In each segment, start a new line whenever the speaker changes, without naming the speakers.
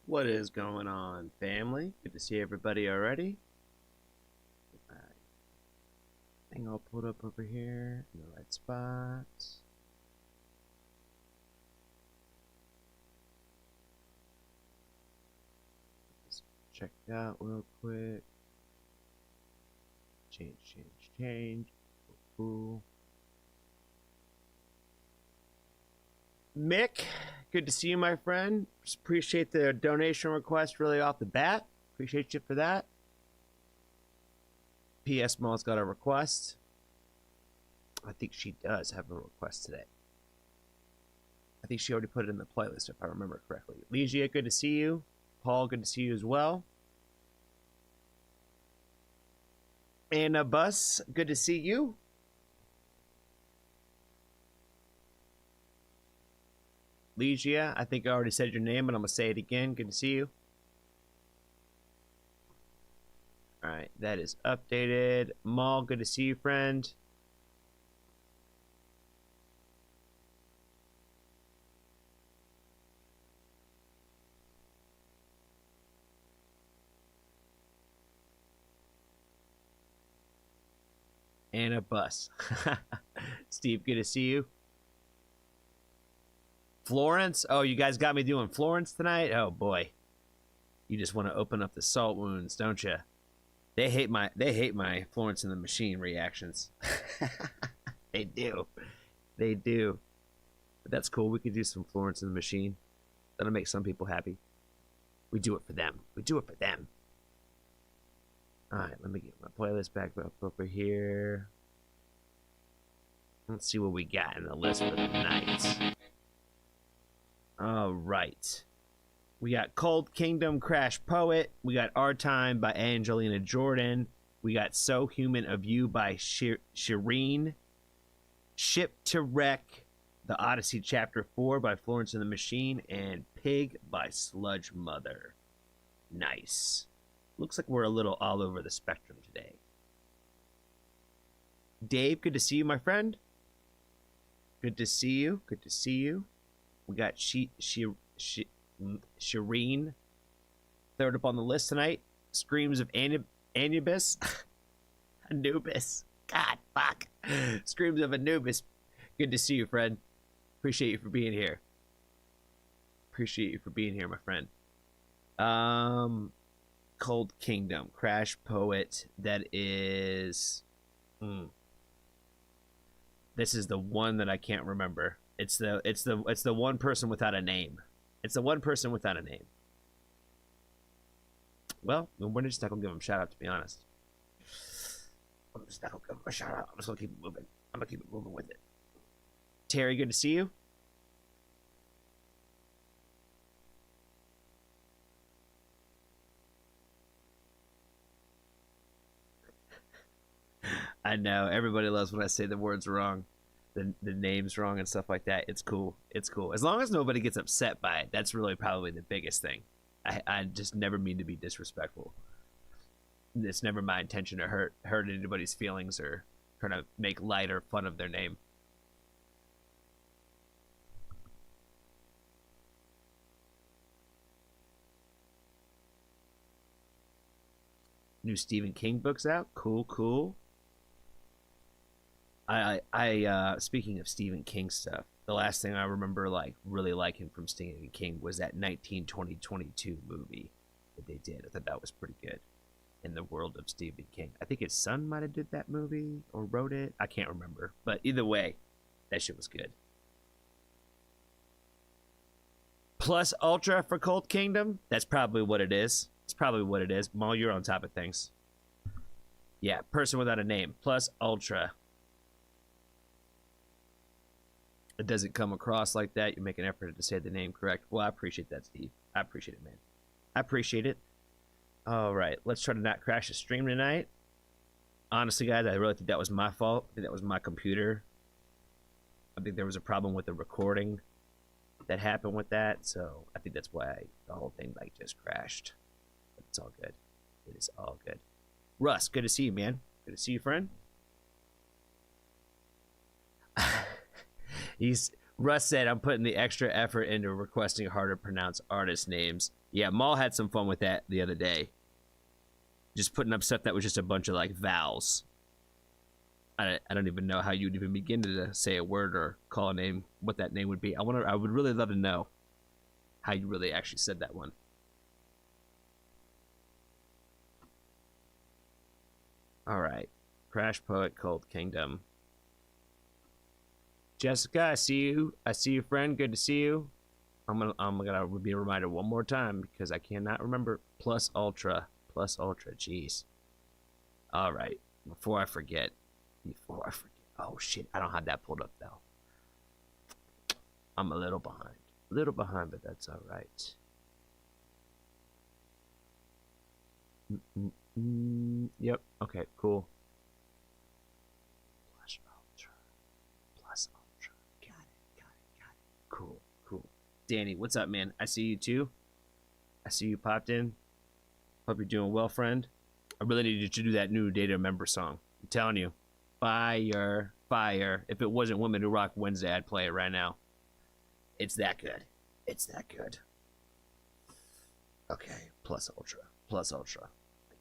What is going on, family? Good to see everybody already. Get my thing all pulled up over here in the right spot. Just check it out real quick. Change. Cool. Mick, good to see you, my friend. Just appreciate the donation request really off the bat. Appreciate you for that. PS Mall's got a request. I think she does have a request today. I think she already put it in the playlist if I remember correctly. Legia, good to see you. Paul, good to see you as well. And Bus, good to see you. Legia, I think I already said your name, but I'm going to say it again. Good to see you. All right, that is updated. Maul, good to see you, friend. And a bus. Steve, good to see you. Florence? Oh, you guys got me doing Florence tonight? Oh boy. You just want to open up the salt wounds, don't you? They hate my Florence and the Machine reactions. They do. They do. But that's cool. We could do some Florence and the Machine. That'll make some people happy. We do it for them. We do it for them. Alright, let me get my playlist back up over here. Let's see what we got in the list for the night. Alright. We got Cold Kingdom Crash Poet. We got Our Time by Angelina Jordan. We got So Human of You by Shireen. Ship to Wreck, The Odyssey Chapter 4 by Florence and the Machine. And Pig by Sludge Mother. Nice. Looks like we're a little all over the spectrum today. Dave, good to see you, my friend. Good to see you. Good to see you. We got Shireen, third up on the list tonight. Screams of Anubis. Anubis. God, fuck. Screams of Anubis. Good to see you, friend. Appreciate you for being here. Appreciate you for being here, my friend. Cold Kingdom, Crash Poet. That is... This is the one that I can't remember. It's the one person without a name. It's the one person without a name. Well, we're just not gonna give him a shout out, to be honest. I'm just not gonna give him a shout out. I'm just gonna keep it moving. I'm gonna keep it moving with it. Terry, good to see you. I know everybody loves when I say the words wrong, the names wrong and stuff like that. It's cool. It's cool as long as nobody gets upset by it. That's really probably the biggest thing. I just never mean to be disrespectful. It's never my intention to hurt anybody's feelings or try to make light or fun of their name. New Stephen King books out. Cool. I speaking of Stephen King stuff, the last thing I remember really liking from Stephen King was that 1922 movie that they did. I thought that was pretty good. In the world of Stephen King, I think his son might have did that movie or wrote it. I can't remember, but either way, that shit was good. Plus Ultra for Cold Kingdom. That's probably what it is. It's probably what it is. Maul, you're on top of things. Yeah, person without a name. Plus Ultra. It doesn't come across like that. You make an effort to say the name correct. Well, I appreciate that, Steve. I appreciate it, man. I appreciate it. All right, let's try to not crash the stream tonight. Honestly, guys, I really think that was my fault. I think that was my computer. I think there was a problem with the recording that happened with that, so I think that's why the whole thing just crashed. But it's all good. It is all good. Russ, good to see you, man. Good to see you, friend. Russ said, I'm putting the extra effort into requesting hard to pronounce artist names. Yeah, Maul had some fun with that the other day. Just putting up stuff that was just a bunch of like vowels. I don't even know how you'd even begin to say a word or call a name, what that name would be. I would really love to know how you really actually said that one. All right. Crash Poet Cold Kingdom. Jessica, I see you. I see you, friend. Good to see you. I'm gonna be reminded one more time because I cannot remember. Plus Ultra. Plus Ultra. Jeez. All right. Before I forget. Oh, shit. I don't have that pulled up, though. I'm a little behind. A little behind, but that's all right. Yep. Okay, cool. Plus Ultra. Plus Ultra. Got it. Cool. Danny, what's up, man? I see you, too. I see you popped in. Hope you're doing well, friend. I really need you to do that new Data Member song. I'm telling you. Fire. If it wasn't Women Who Rock Wednesday, I'd play it right now. It's that good. Okay, Plus Ultra.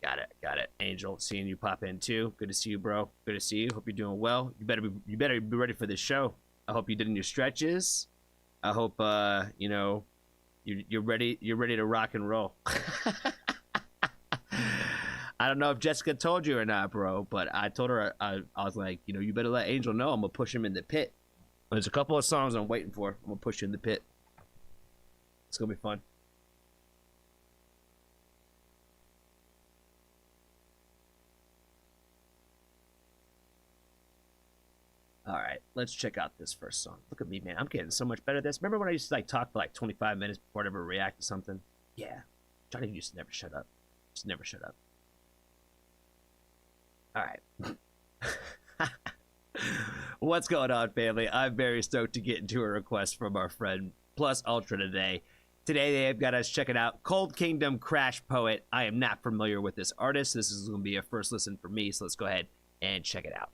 Got it. Angel, seeing you pop in too. Good to see you, bro. Good to see you. Hope you're doing well. You better be ready for this show. I hope you did your stretches. I hope you're ready to rock and roll. I don't know if Jessica told you or not, bro, but I told her, I was like, you better let Angel know I'm going to push him in the pit. There's a couple of songs I'm waiting for. I'm going to push you in the pit. It's going to be fun. All right, let's check out this first song. Look at me, man. I'm getting so much better at this. Remember when I used to talk for 25 minutes before I ever react to something? Yeah. Johnny used to never shut up. Just never shut up. All right. What's going on, family? I'm very stoked to get into a request from our friend Plus Ultra today. Today they've got us checking out Cold Kingdom Crash Poet. I am not familiar with this artist. This is going to be a first listen for me, so let's go ahead and check it out.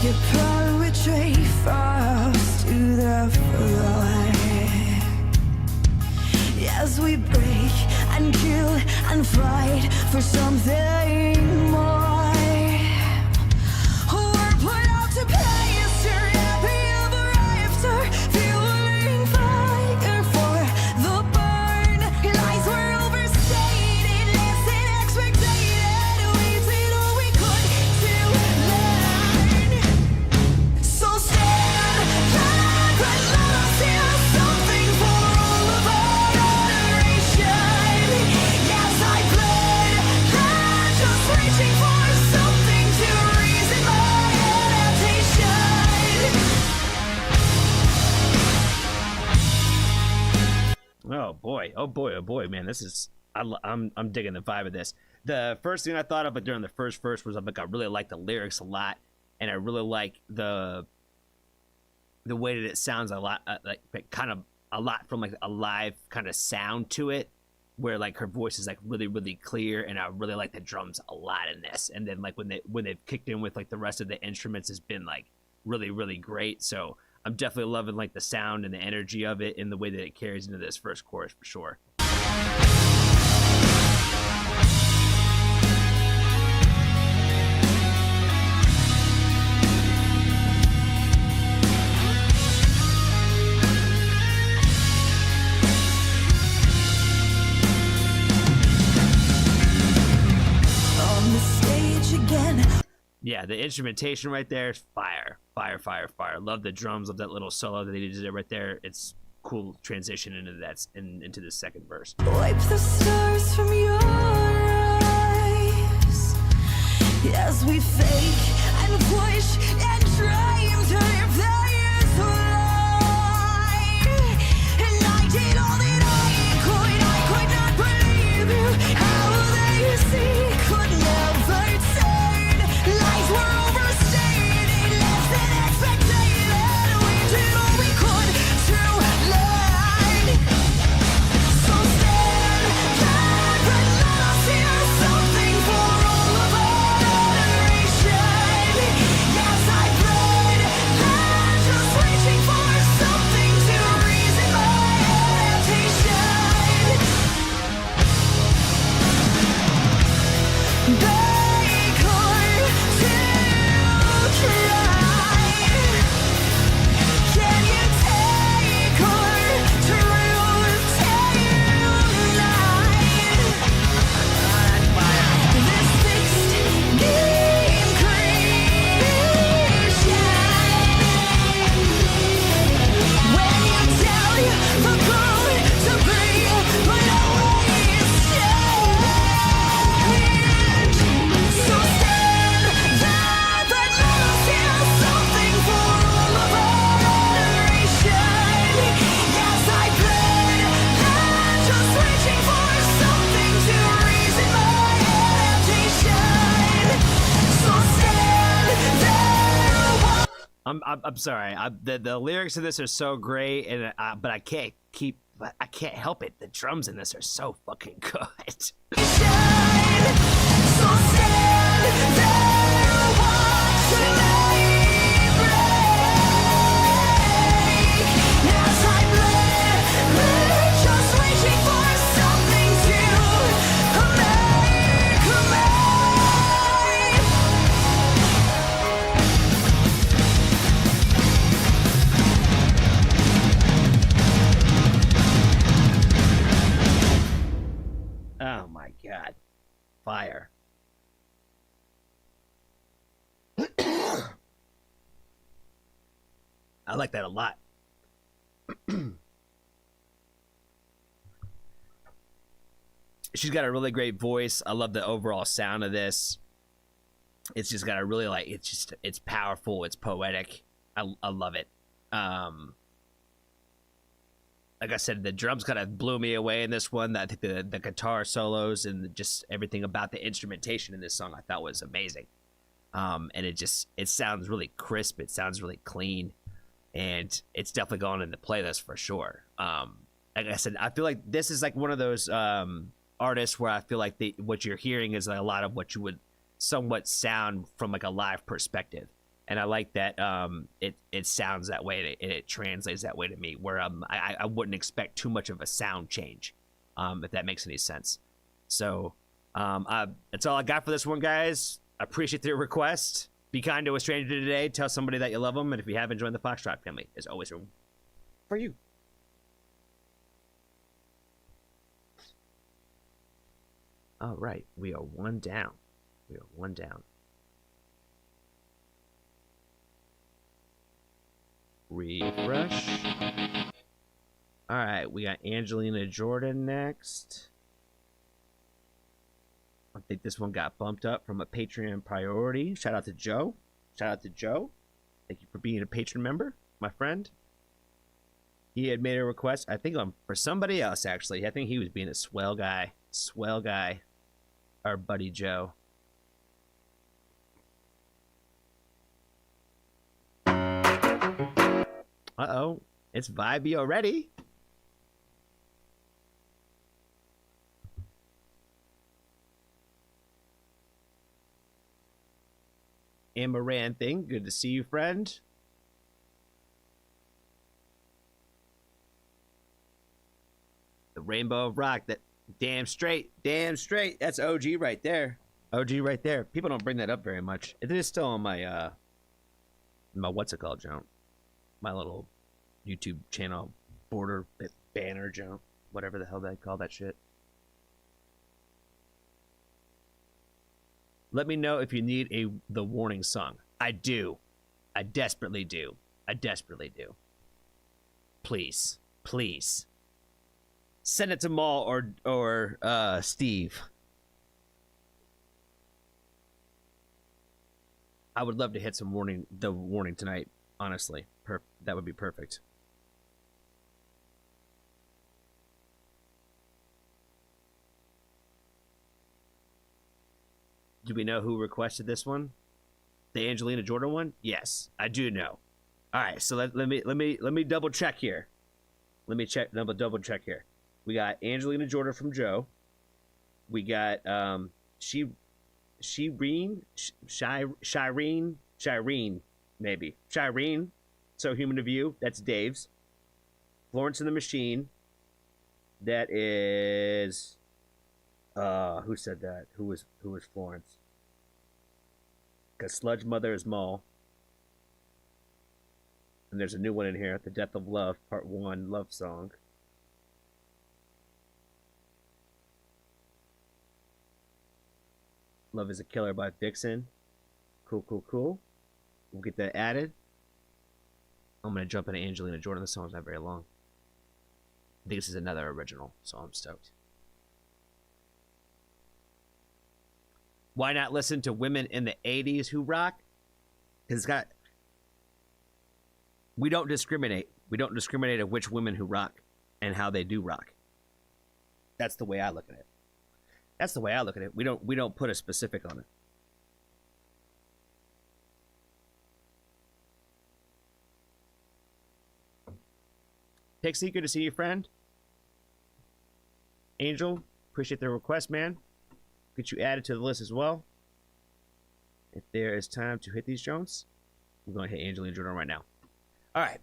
Your poetry falls to the floor as we break and kill and fight for something more. We're put out to play history, happy ever after, fueling fire for the burn. Lies were overstated, less than expected. We did all we could to learn. So stand back and let us hear something for all of our generation. Yes, I bled, just reaching for something to reason my adaptation.
Oh boy, man, this is I'm digging the vibe of this. The first thing I thought of during the first verse was I really like the lyrics a lot, and I really like the way that it sounds a lot, kind of a lot from a live kind of sound to it, where her voice is really clear, and I really like the drums a lot in this. And then when they've kicked in with the rest of the instruments has been really great. So I'm definitely loving the sound and the energy of it and the way that it carries into this first chorus for sure.
On the stage again.
Yeah, the instrumentation right there is fire. Love the drums, love that little solo that they did right there. It's cool transition into the second verse.
Wipe the stars from your eyes as we fake and push and try to replace the lie. And I did all that I could not believe you. How they see could never turn. Lies were overstated, less than
I'm sorry. The lyrics of this are so great, and but I can't help it. The drums in this are so fucking good.
Shine, so stand there, watch the light break. As I bleed, just reaching for something to make me.
Oh my god, fire! I like that a lot. She's got a really great voice. I love the overall sound of this. It's just got a really it's powerful. It's poetic. I love it. Like I said, the drums kind of blew me away in this one. I think the guitar solos and just everything about the instrumentation in this song I thought was amazing. And it sounds really crisp. It sounds really clean, and it's definitely going in the playlist for sure. Like I said, I feel like this is like one of those artists where I feel like what you're hearing is like a lot of what you would somewhat sound from like a live perspective. And I like that it sounds that way and it translates that way to me, where I wouldn't expect too much of a sound change, if that makes any sense. So that's all I got for this one, guys. I appreciate the request. Be kind to a stranger today. Tell somebody that you love them. And if you haven't joined the Foxtrot family, there's always room for you. All right. We are one down. Refresh. All right, we got Angelina Jordan next. I think this one got bumped up from a Patreon priority. Shout out to Joe. Thank you for being a patron member, my friend. He had made a request, I think, for somebody else, actually. I think he was being a swell guy. Our buddy Joe. Uh-oh, it's vibey already. Amaranthing, good to see you, friend. The Rainbow of Rock, that damn straight. That's OG right there. People don't bring that up very much. It is still on my what's it called, Joan? My little YouTube channel border banner, Joan, whatever the hell they call that shit. Let me know if you need the warning song. I do. I desperately do. Please. Send it to Maul or Steve. I would love to hit the warning tonight, honestly. That would be perfect. Do we know who requested this one? The Angelina Jordan one? Yes, I do know. All right, so let me double check here. Double check here. We got Angelina Jordan from Joe. We got Shireen, maybe. Shireen, So Human of You, that's Dave's. Florence and the Machine, that is who said that? Who was Florence? Because Sludge Mother is Maul. And there's a new one in here, The Death of Love, Part 1, Love Song. Love is a Killer by Vixen. Cool. We'll get that added. I'm going to jump into Angelina Jordan. The song's not very long. I think this is another original, so I'm stoked. Why not listen to women in the 80s who rock? Because it's got... We don't discriminate. We don't discriminate of which women who rock and how they do rock. That's the way I look at it. We don't put a specific on it. Pixie, good to see you, friend. Angel, appreciate the request, man. Get you added to the list as well. If there is time to hit these Jones, I'm going to hit Angelina Jordan right now. All right.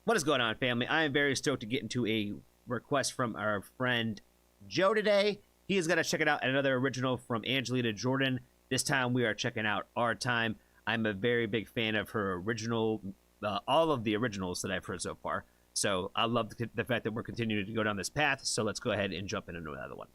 What is going on, family? I am very stoked to get into a request from our friend Joe today. He is going to check it out, another original from Angelina Jordan. This time we are checking out Our Time. I'm a very big fan of her original, all of the originals that I've heard so far. So I love the fact that we're continuing to go down this path. So let's go ahead and jump into another one.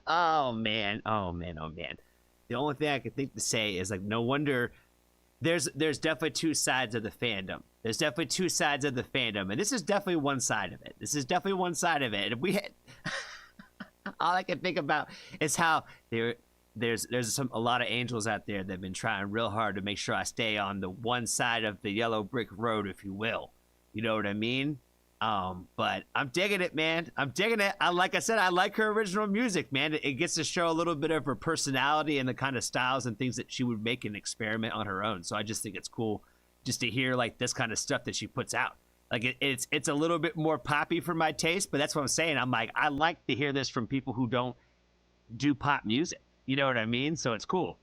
Oh man, oh man, oh man. The only thing I can think to say is like, no wonder there's definitely two sides of the fandom. There's definitely two sides of the fandom, and this is definitely one side of it. This is definitely one side of it. And if we had, all I can think about is how there's a lot of angels out there that have been trying real hard to make sure I stay on the one side of the yellow brick road, if you will. You know what I mean? But I'm digging it, man. I'm digging it. Like I said, I like her original music, man. It gets to show a little bit of her personality and the kind of styles and things that she would make and experiment on her own. So I just think it's cool just to hear like this kind of stuff that she puts out. Like it's a little bit more poppy for my taste, but that's what I'm saying. I'm like, I like to hear this from people who don't do pop music. You know what I mean? So it's cool.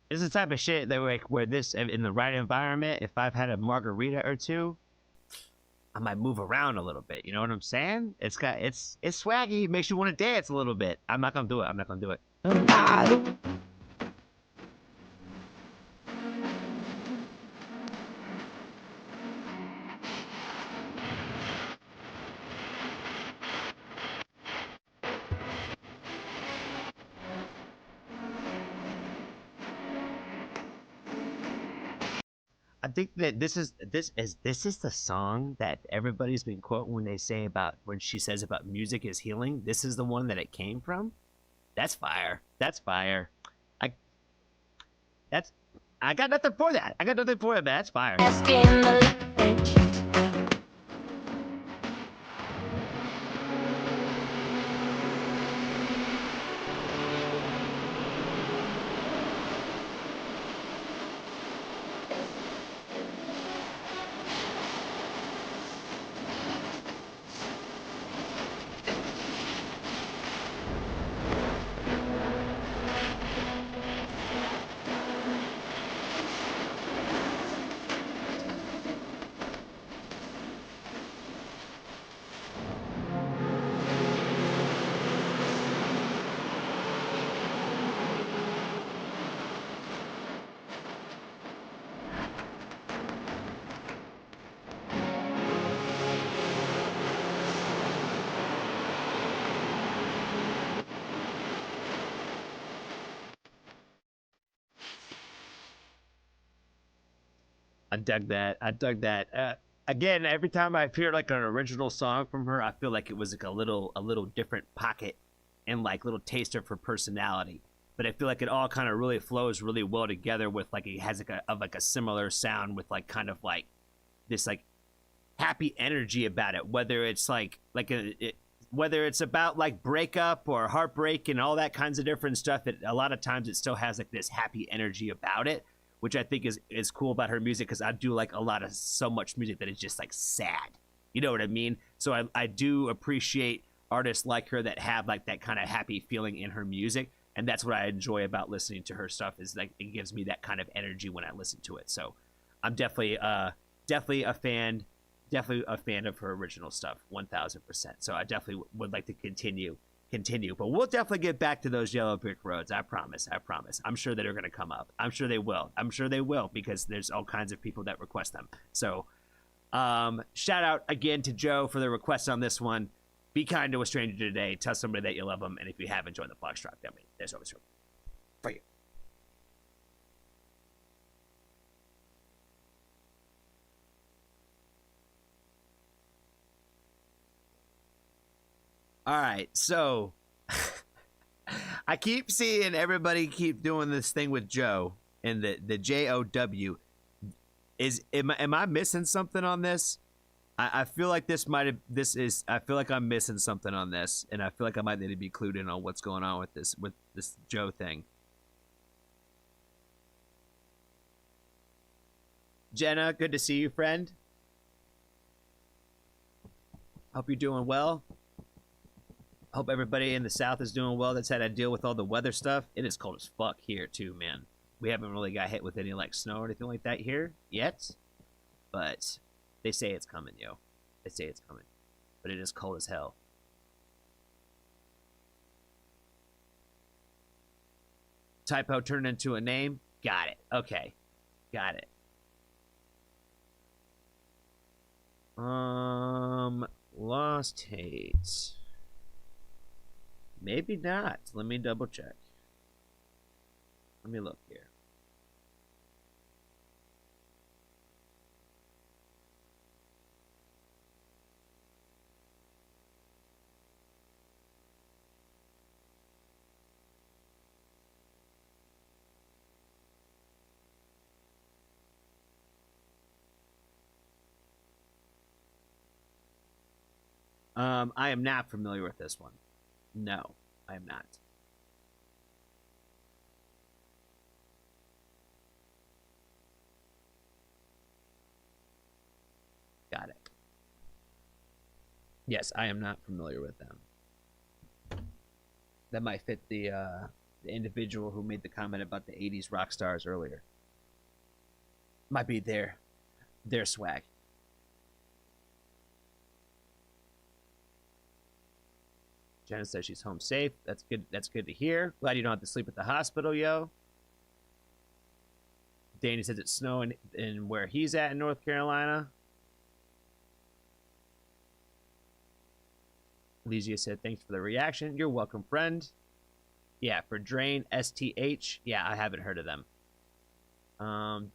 This is the type of shit that like where this in the right environment, if I've had a margarita or two, I might move around a little bit. You know what I'm saying? It's swaggy, it makes you want to dance a little bit. I'm not gonna do it. I'm not gonna do it. I think that this is the song that everybody's been quoting when they say about when she says about music is healing. This is the one that it came from. That's fire. That's fire. I I got nothing for that. I got nothing for it, man. That's fire. I dug that. I dug that. Again, every time I hear like an original song from her, I feel like it was like a little different pocket and like little taste of her personality. But I feel like it all kind of really flows really well together with like it has like a similar sound with like kind of like this like happy energy about it. Whether it's like whether it's about like breakup or heartbreak and all that kinds of different stuff, a lot of times it still has like this happy energy about it, which I think is cool about her music, because I do like a lot of so much music that is just like sad. You know what I mean? So I do appreciate artists like her that have like that kind of happy feeling in her music, and that's what I enjoy about listening to her stuff, is like it gives me that kind of energy when I listen to it. So I'm definitely a fan of her original stuff, 1000%. So I definitely would like to continue, but we'll definitely get back to those Yellow Brick Roads. I promise. I'm sure that they're going to come up. I'm sure they will, because there's all kinds of people that request them. So shout out again to Joe for the request on this one. Be kind to a stranger today. Tell somebody that you love them, and if you have, enjoyed the Foxtrot, there's always room for you. All right, so I keep seeing everybody keep doing this thing with Joe and the JOW. Am I missing something on this? I feel like I feel like I'm missing something on this, and I feel like I might need to be clued in on what's going on with this Joe thing. Jenna, good to see you, friend. Hope you're doing well. Hope everybody in the South is doing well that's had to deal with all the weather stuff. It is cold as fuck here too, man. We haven't really got hit with any like snow or anything like that here yet, but they say it's coming, yo. They say it's coming, but it is cold as hell. Typo turned into a name. Got it. Okay, got it. Lost hate. Maybe not. Let me double check. Let me look here. I am not familiar with this one. No, I am not. Got it. Yes, I am not familiar with them. That might fit the individual who made the comment about the 80s rock stars earlier. Might be their swag. Jenna says she's home safe. That's good. That's good to hear. Glad you don't have to sleep at the hospital, yo. Danny says it's snowing in where he's at in North Carolina. Lesia said thanks for the reaction. You're welcome, friend. Yeah, for Drain, STH. Yeah, I haven't heard of them.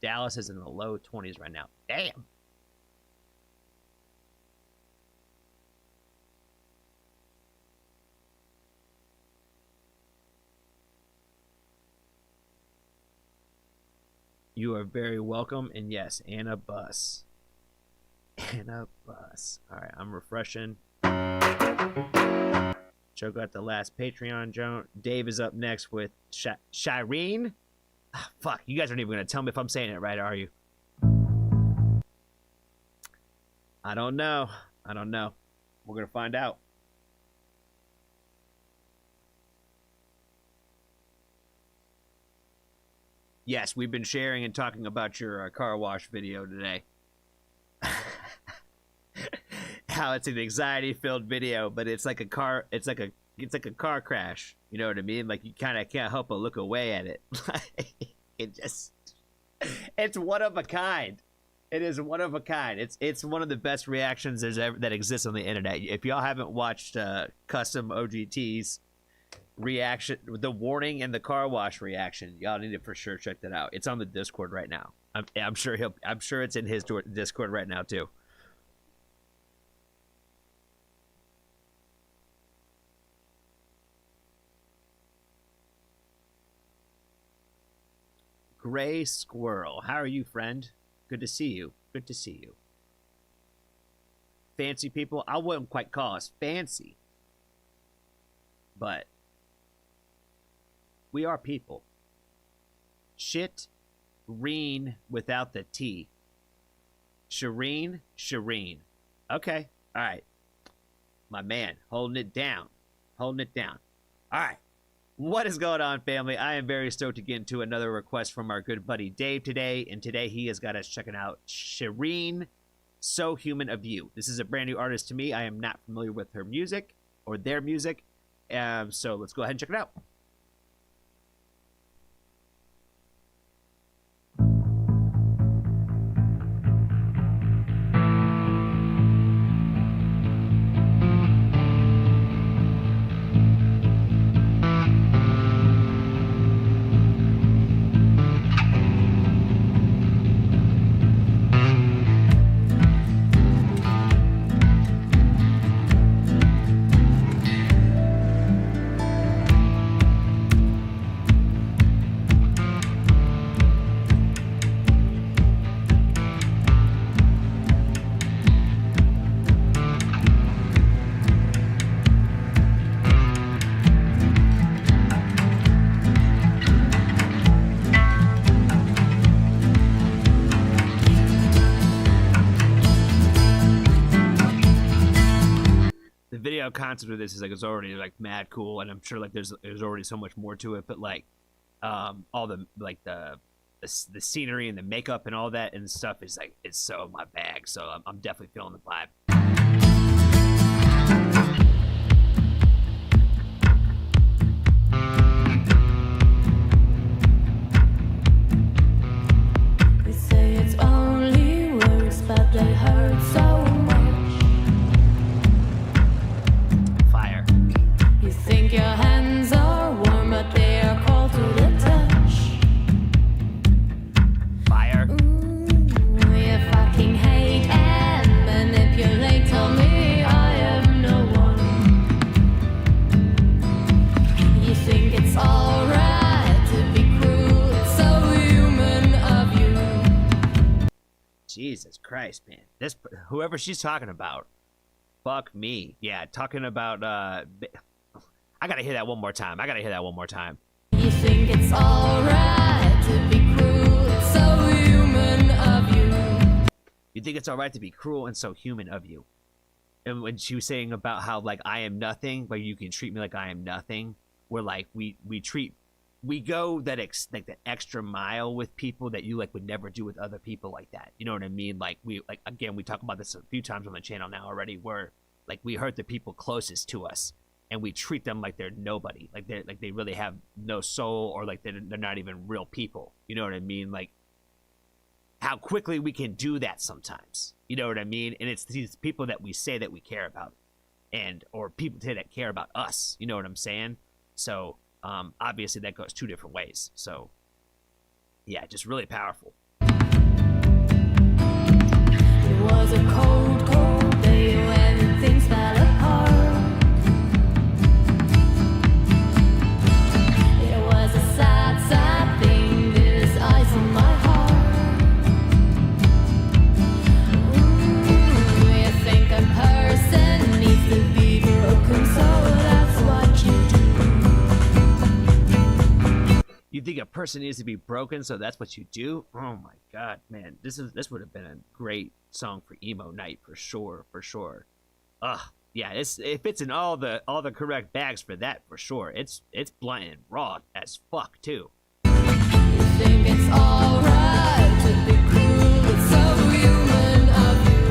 Dallas is in the low 20s right now. Damn. You are very welcome. And yes, Anna Bus. Anna Bus. All right, I'm refreshing. Joe got the last Patreon joke. Dave is up next with Shireen. Ah, fuck, you guys aren't even going to tell me if I'm saying it right, are you? I don't know. I don't know. We're going to find out. Yes, we've been sharing and talking about your car wash video today. How it's an anxiety-filled video, but it's like a car. It's like a car crash. You know what I mean? Like you kind of can't help but look away at it. It's one of a kind. It is one of a kind. It's one of the best reactions that exists on the internet. If y'all haven't watched Custom OGT's reaction, the warning and the car wash reaction, y'all need to for sure check that out. It's on the Discord right now. I'm sure it's in his Discord right now too. Gray Squirrel, how are you, friend? Good to see you. Good to see you. Fancy people, I wouldn't quite call us fancy. but we are people. Shit, Reen without the T. Shireen. Okay, all right. My man, holding it down. All right. What is going on, family? I am very stoked to get into another request from our good buddy Dave today, and today he has got us checking out Shireen, So Human of You. This is a brand new artist to me. I am not familiar with her music or their music, so let's go ahead and check it out. The video concept of this is like it's already like mad cool, and I'm sure like there's already so much more to it, but like all the like the scenery and the makeup and all that and stuff is like it's so my bag, so I'm definitely feeling the vibe.
They say it's only words, but they hurt so much.
Fire.
You think your hands are warm, but they are cold to the touch.
Fire.
You fucking hate and manipulate. Tell me I am no one. You think it's alright to be cruel. It's so human of you.
Jesus Christ, man. This whoever she's talking about. Fuck me. Yeah, talking about I gotta hear that one more time.
You think it's alright to be cruel. It's so human of you.
You think it's alright to be cruel and so human of you. And when she was saying about how like I am nothing, but you can treat me like I am nothing, we're like we go that like that extra mile with people that you like would never do with other people like that. You know what I mean? Like we talk about this a few times on the channel now already, where like we hurt the people closest to us and we treat them like they're nobody, like they really have no soul, or like they're not even real people. You know what I mean? Like how quickly we can do that sometimes. You know what I mean? And it's these people that we say that we care about, and or people that care about us. You know what I'm saying? So obviously that goes two different ways. So yeah, just really powerful.
It was a cold, cold day when things fell apart. It was a sad, sad thing, this ice in my heart. You think a person needs to be broken, so that's what you do.
You think a person needs to be broken, so that's what you do? Oh my god, man, this would have been a great song for emo night for sure. Yeah, it fits in all the correct bags for that for sure. It's blunt and raw as fuck too.
You think it's alright to be cruel, it's so human of you.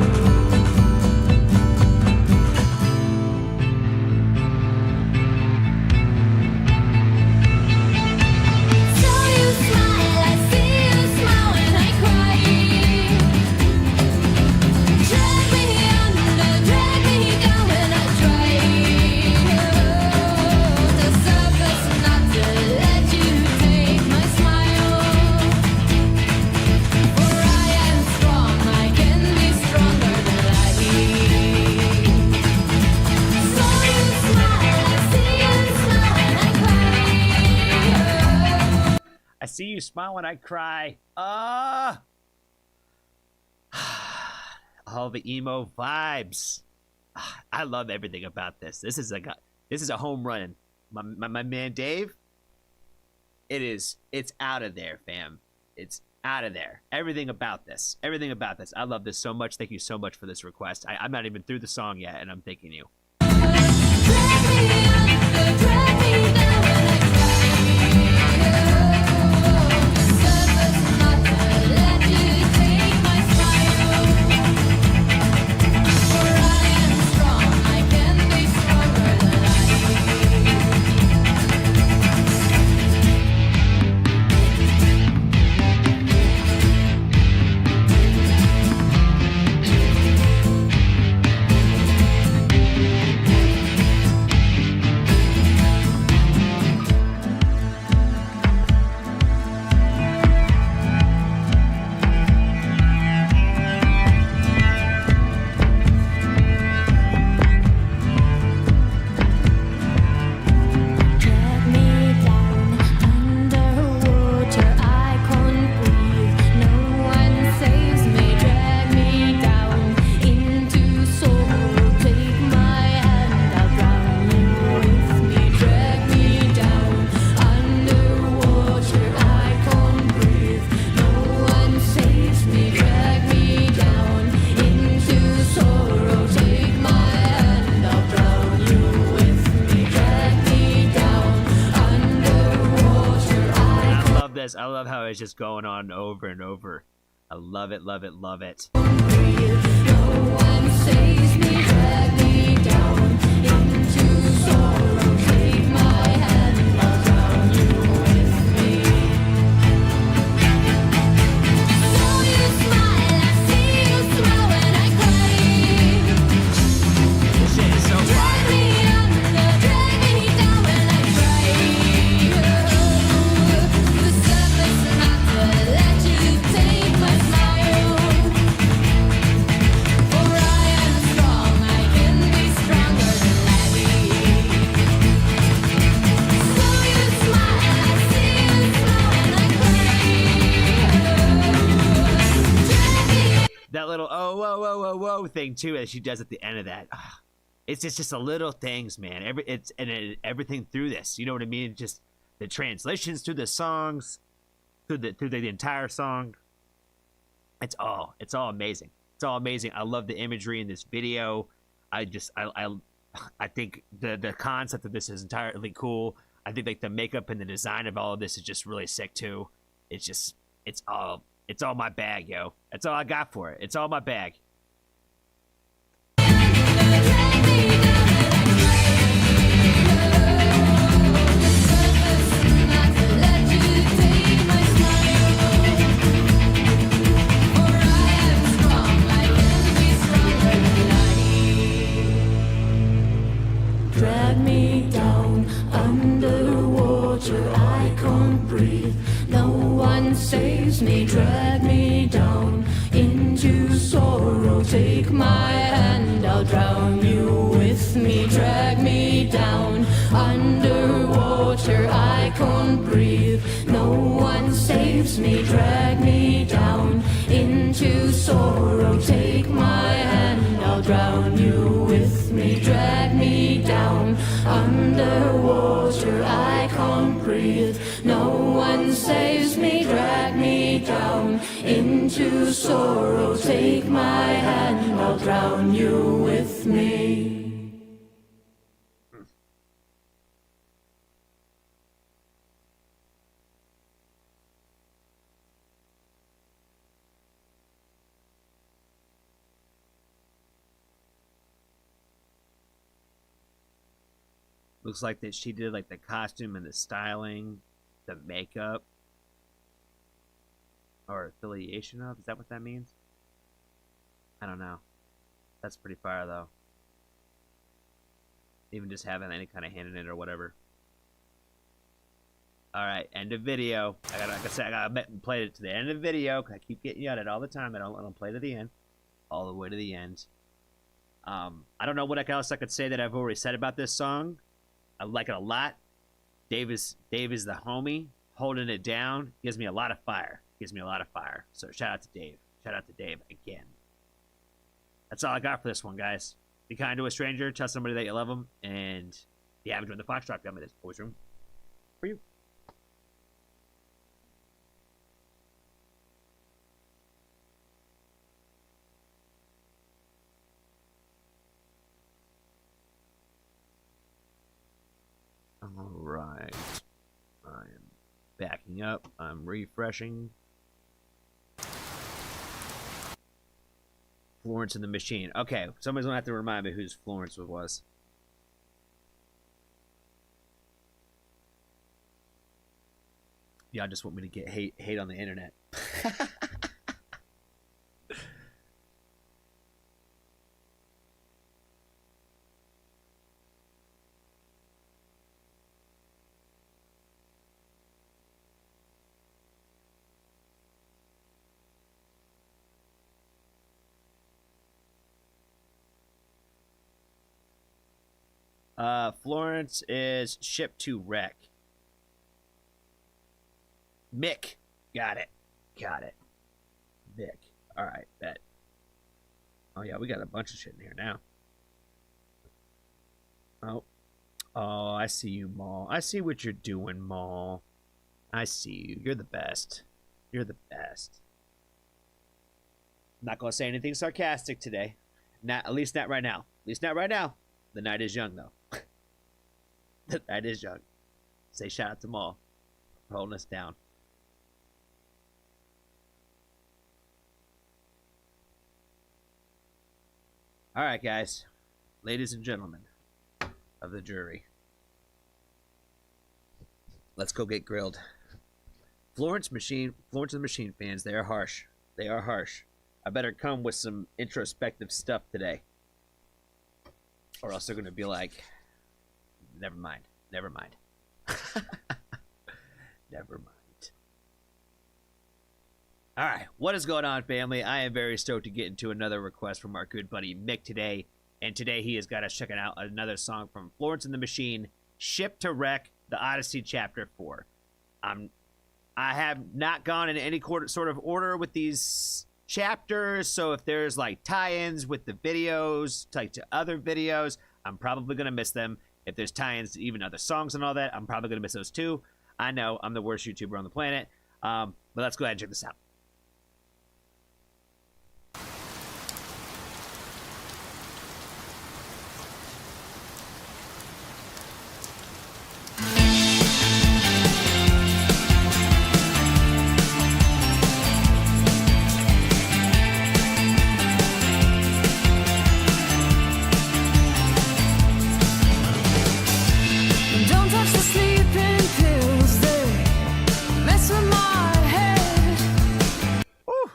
So you smile, I see you smile when I cry. Drag me under, drag me down when I try to surface, not to let you take my smile. For I am strong, I can be stronger than I be. So you smile, I see you smile when I cry.
I see you smile when I cry. All the emo vibes. I love everything about this. This is a home run my man Dave. It's out of there, fam. It's out of there. Everything about this. I love this so much. Thank you so much for this request. I'm not even through the song yet, and I'm thanking you. I love how it's just going on over and over. I love it, love it, love it.
No one saves me, drag me down into sorrow. Take my hand, I'll drown you with me. So you smile, I see you smile when I cry.
This shit is so
Drag
fire.
me under, drag me down when I cry. The surface not to let you take my smile. For I am strong, I can be stronger than So you smile, I see you smile when I cry.
That little oh whoa whoa whoa whoa thing too that she does at the end of that. It's just a little things, man. Everything through this. You know what I mean? Just the translations through the songs, through the entire song. It's all amazing. It's all amazing. I love the imagery in this video. I think the concept of this is entirely cool. I think like the makeup and the design of all of this is just really sick too. It's all my bag, yo. That's all I got for it. It's all my bag.
Drag me down underwater, I can't breathe. No one saves me, drag me down into sorrow. Take my hand, I'll drown you with me. Drag me down underwater, I can't breathe. No one saves me, drag me down into sorrow. Take my hand, I'll drown you with me. Drag me down underwater, I can't breathe. No one saves me, drag me down into sorrow. Take my hand, I'll drown you with me.
Looks like that she did like the costume and the styling, the makeup, or affiliation of. Is that what that means? I don't know. That's pretty fire though. Even just having any kind of hand in it or whatever. All right, end of video. Like I said, I gotta play it to the end of the video. Cause I keep getting yelled at all the time. I don't play to the end, all the way to the end. I don't know what else I could say that I've already said about this song. I like it a lot. Dave is the homie, holding it down. Gives me a lot of fire. So shout out to Dave. Shout out to Dave again. That's all I got for this one, guys. Be kind to a stranger. Tell somebody that you love them. And you haven't joined the Foxtrot family, this boys room for you. All right. I am backing up. I'm refreshing. Florence and the Machine. Okay, somebody's gonna have to remind me whose Florence was. Y'all just want me to get hate on the internet. Florence is shipped to wreck. Mick. Got it. Mick. Alright, bet. Oh, yeah, we got a bunch of shit in here now. Oh, I see you, Maul. I see what you're doing, Maul. I see you. You're the best. You're the best. I'm not going to say anything sarcastic today. At least not right now. The night is young, though. The night is young. Say shout out to Maul for holding us down. All right, guys. Ladies and gentlemen of the jury. Let's go get grilled. Florence and the Machine fans, they are harsh. I better come with some introspective stuff today. Or else they're going to be like, never mind. Never mind. All right, what is going on, family? I am very stoked to get into another request from our good buddy Mick today. And today he has got us checking out another song from Florence and the Machine, Shipped to Wreck, The Odyssey Chapter 4. I have not gone in any sort of order with these chapters, so if there's like tie-ins with the videos, like to other videos, I'm probably going to miss them. If there's tie-ins to even other songs and all that, I'm probably going to miss those too. I know, I'm the worst YouTuber on the planet. But let's go ahead and check this out.
Don't touch the sleeping pills, they mess with my head.
Woo!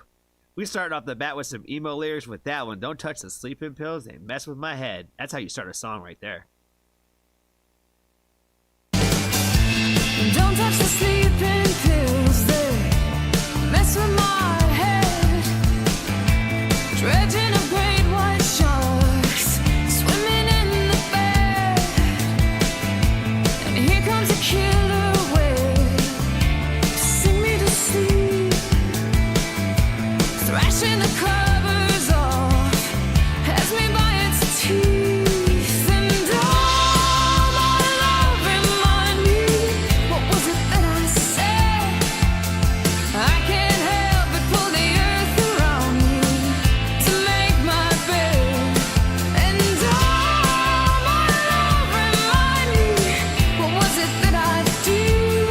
We started off the bat with some emo lyrics with that one. Don't touch the sleeping pills, they mess with my head. That's how you start a song right there.
Don't touch the sleeping pills, they mess with my head. Dredging of great white sharks, swimming in the bed. And here comes a killer whale to sing me to sleep, thrashing the covers off, has me by its teeth. And all my love remind me, what was it that I said? I can't help but pull the earth around me to make my bed. And all my love remind me, what was it that I did?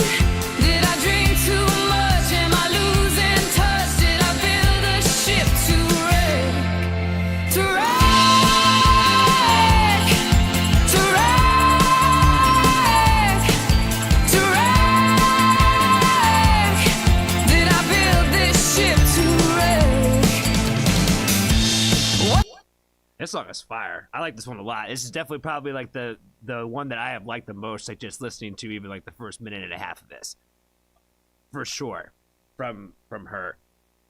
Did I drink too much? Am I losing touch? Did I build a ship to wreck? To wreck? To wreck? To wreck? Did I build this ship to wreck? What?
This song is fire. I like this one a lot. This is definitely probably like the one that I have liked the most, like just listening to even like the first minute and a half of this. For sure. From her.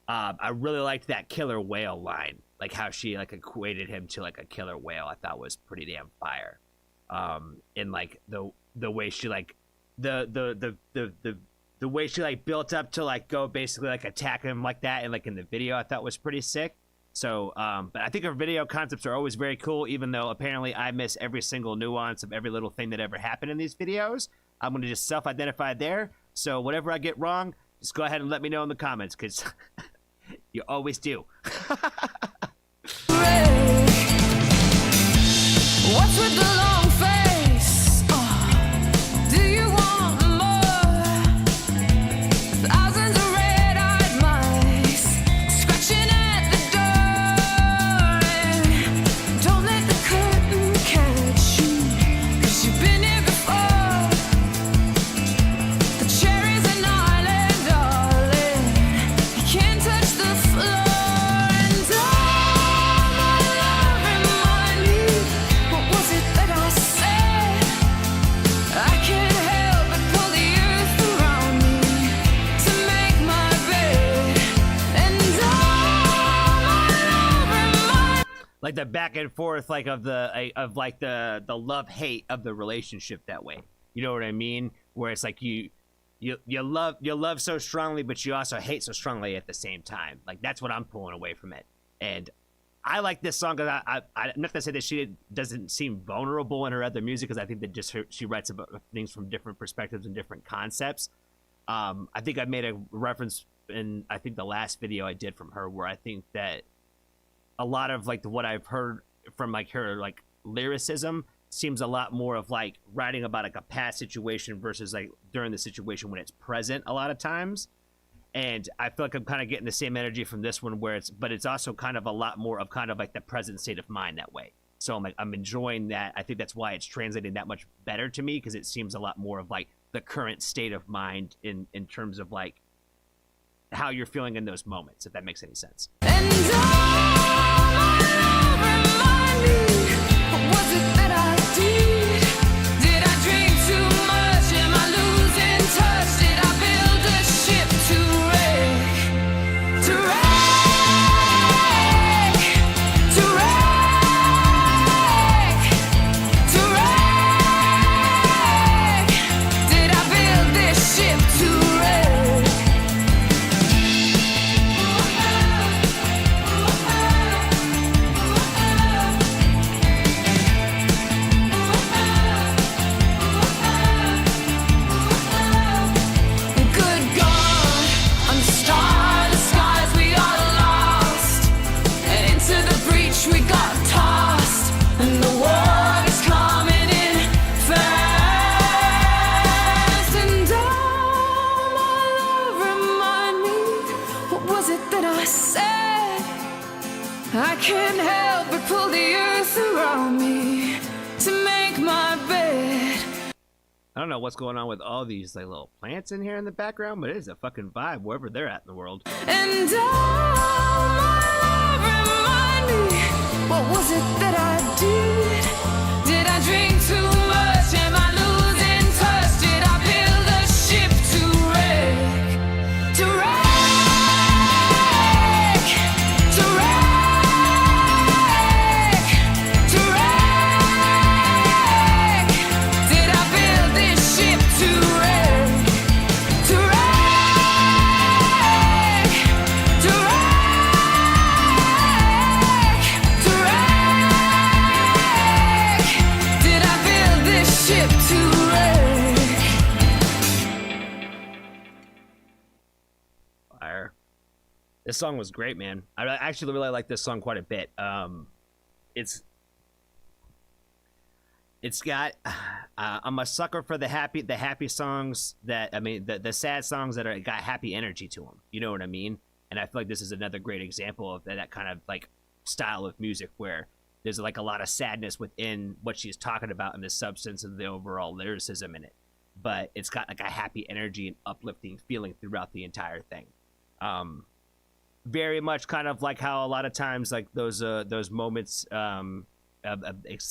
I really liked that killer whale line. Like how she like equated him to like a killer whale. I thought was pretty damn fire. And like the way she like the way she like built up to like go basically like attack him like that and like in the video I thought was pretty sick. So, but I think her video concepts are always very cool, even though apparently I miss every single nuance of every little thing that ever happened in these videos. I'm going to just self-identify there. So whatever I get wrong, just go ahead and let me know in the comments, because you always do.
What's with the long face? Oh, do you want more? Thousands of red-eyed mice scratching at the door. And don't let the curtain catch you, 'cause you've been here before. The chair is an island, darling. You can't touch the floor. And all my love remind me, what was it that I said? I can't help but pull the earth around me to make my bed. And all my love remind
Like the back and forth, like of the love hate of the relationship that way. You know what I mean? Where it's like you love so strongly, but you also hate so strongly at the same time. Like that's what I'm pulling away from it. And I like this song because I'm not gonna say that she doesn't seem vulnerable in her other music, because I think that just she writes about things from different perspectives and different concepts. I think I made a reference in I think the last video I did from her, where I think that a lot of like what I've heard from like her like lyricism seems a lot more of like writing about like a past situation versus like during the situation when it's present a lot of times. And I feel like I'm kind of getting the same energy from this one, where it's also kind of a lot more of kind of like the present state of mind that way. So I'm enjoying that. I think that's why it's translating that much better to me, because it seems a lot more of like the current state of mind in terms of like how you're feeling in those moments, if that makes any sense.
and all my love remind me, what was it that I did? Did I drink too much? Am I losing touch? Did I build a ship to wreck? To wreck? To wreck? To wreck? Did I build this ship to wreck? Good God, on the starless skies we got lost, and into the breach we got tossed, and the water's coming in fast. And all my love remind me, what was it that I said? I can't help but pull the earth around me to make my bed.
I don't know what's going on with all these like little plants in here in the background, but it is a fucking vibe wherever they're at in the world.
And all my love remind me, what was it that I did? Did I drink too much? Am I losing touch? Did I build a ship to wreck? To wreck? To wreck? To wreck? Did I build this ship to wreck? To wreck? To wreck? To wreck? Did I build this ship to wreck?
Fire. This song was great, man. I actually really like this song quite a bit. It's got I'm a sucker for the happy songs that the sad songs that are got happy energy to them. You know what I mean? And I feel like this is another great example of that kind of like style of music where there's like a lot of sadness within what she's talking about and the substance of the overall lyricism in it, but it's got like a happy energy and uplifting feeling throughout the entire thing. Very much kind of like how a lot of times like those moments,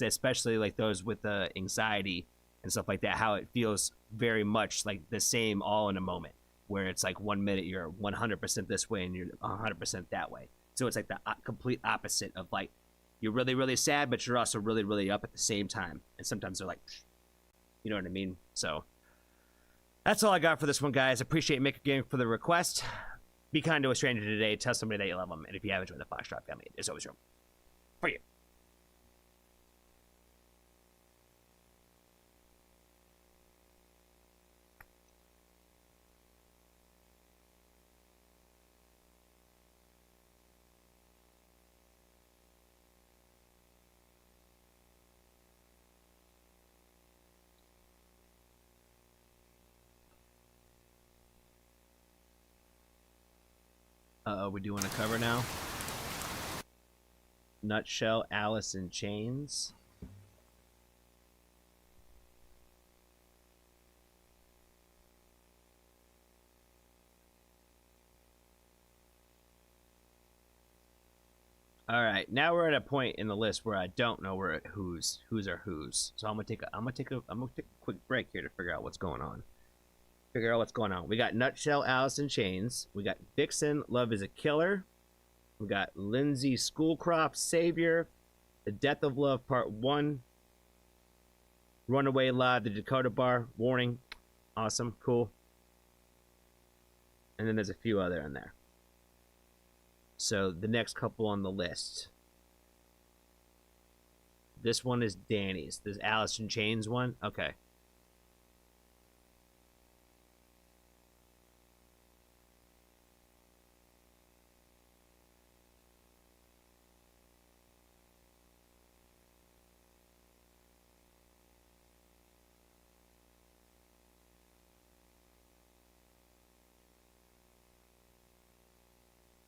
especially like those with the anxiety and stuff like that, how it feels very much like the same all in a moment, where it's like 1 minute you're 100% this way and you're 100% that way. So it's like the complete opposite of like you're really, really sad, but you're also really, really up at the same time. And sometimes they're like, you know what I mean? So that's all I got for this one, guys. Appreciate Maker Gaming for the request. Be kind to a stranger today. Tell somebody that you love them. And if you haven't joined the Foxtrot family, there's always room for you. We doing a cover now? Nutshell, Alice in Chains. All right, now we're at a point in the list where I don't know where who's are who's. So I'm gonna take a quick break here to figure out what's going on. We got Nutshell, Alice in Chains. We got Vixen, Love is a Killer. We got Lindsay, Schoolcraft, Savior. The Death of Love, Part 1. Runaway Live, The Dakota Bar, Warning. Awesome, cool. And then there's a few other in there. So the next couple on the list. This one is Danny's. This Alice in Chains one? Okay.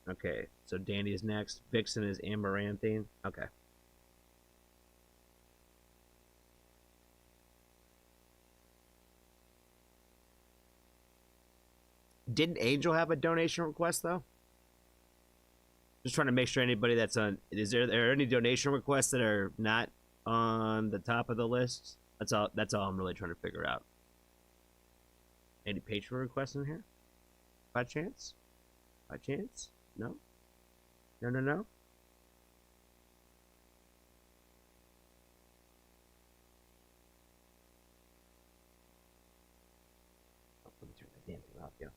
Okay, so Danny is next. Vixen is Amaranthine. Okay. Didn't Angel have a donation request, though? Just trying to make sure anybody that's on... Is there any donation requests that are not on the top of the list? That's all I'm really trying to figure out. Any Patreon requests in here? By chance? By chance? No? No, no, no? Oh, let me turn that damn thing off, yeah.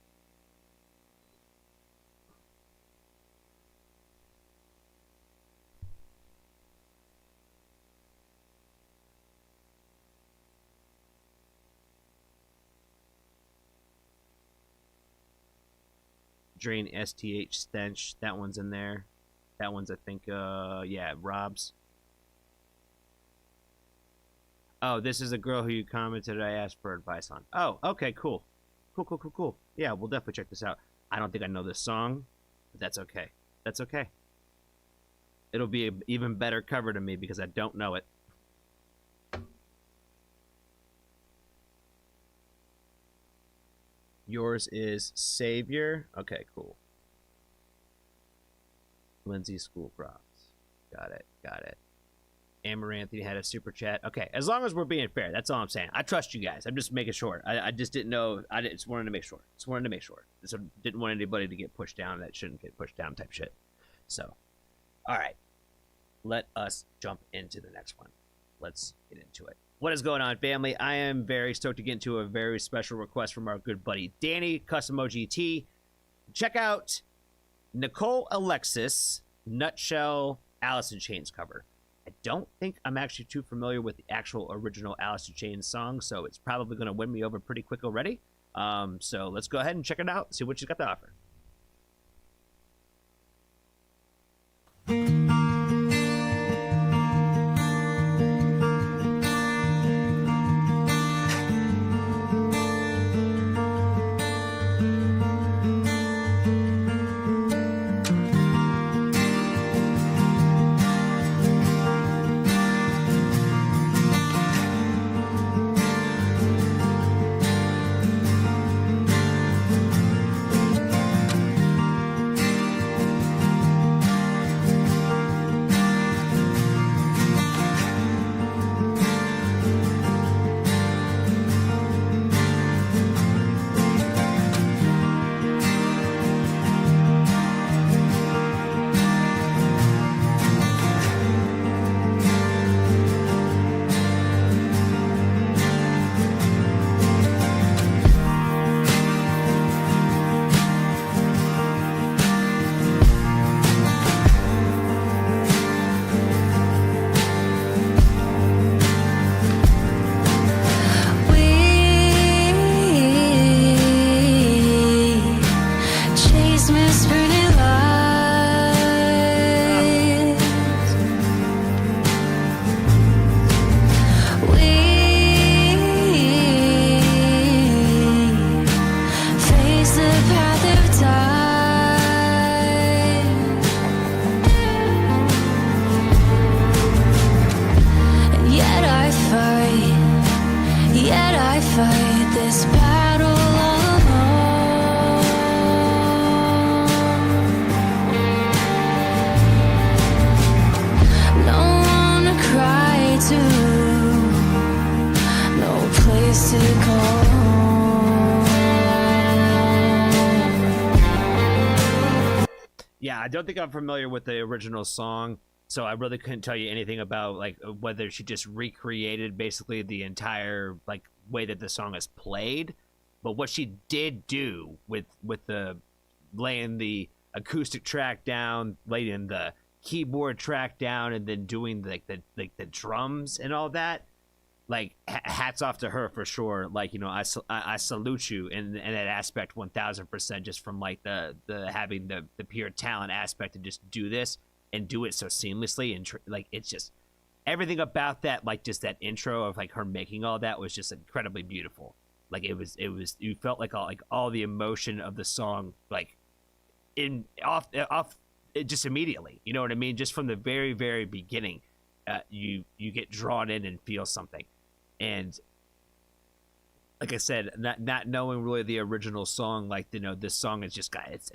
Drain STH Stench. That one's in there. That one's, I think, yeah, Rob's. Oh, this is a girl who you commented I asked for advice on. Oh, okay, cool. Cool. Yeah, we'll definitely check this out. I don't think I know this song, but that's okay. That's okay. It'll be an even better cover to me because I don't know it. Yours is Savior. Okay, cool. Lindsay Schoolcraft. Got it. Amaranthine had a super chat. Okay, as long as we're being fair, that's all I'm saying. I trust you guys. I'm just making sure. I just didn't know. Just wanted to make sure. So didn't want anybody to get pushed down that shouldn't get pushed down type shit. So, all right. Let us jump into the next one. Let's get into it. What is going on, family? I am very stoked to get into a very special request from our good buddy Danny, Custom OGT. Check out Nicole Alexis, Nutshell, Alice in Chains cover. I don't think I'm actually too familiar with the actual original Alice in Chains song, so it's probably going to win me over pretty quick already. So let's go ahead and check it out, see what she's got to offer.
this battle all alone. No one to cry to, no place to go.
Yeah, I don't think I'm familiar with the original song, so I really couldn't tell you anything about like whether she just recreated basically the entire like way that the song is played. But what she did do with the laying the acoustic track down, laying the keyboard track down, and then doing the drums and all that, like hats off to her for sure. Like, you know, I salute you in that aspect 1000%, just from like the having the pure talent aspect to just do this and do it so seamlessly, and like it's just everything about that, like just that intro of like her making all that was just incredibly beautiful. Like it was you felt like all the emotion of the song like in off it just immediately, you know what I mean, just from the very very beginning. You get drawn in and feel something. And like I said, not knowing really the original song, like, you know, this song is just got it's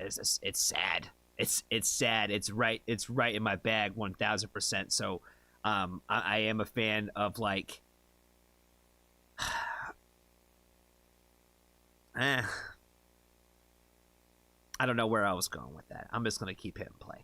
sad. It's sad. It's right in my bag 1000%. So I am a fan of like I don't know where I was going with that. I'm just gonna keep hitting play.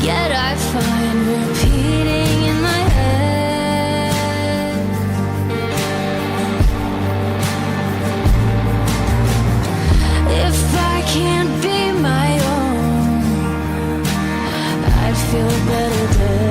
Yet I find repeating in my head. If I can't be my own, I'd feel better dead.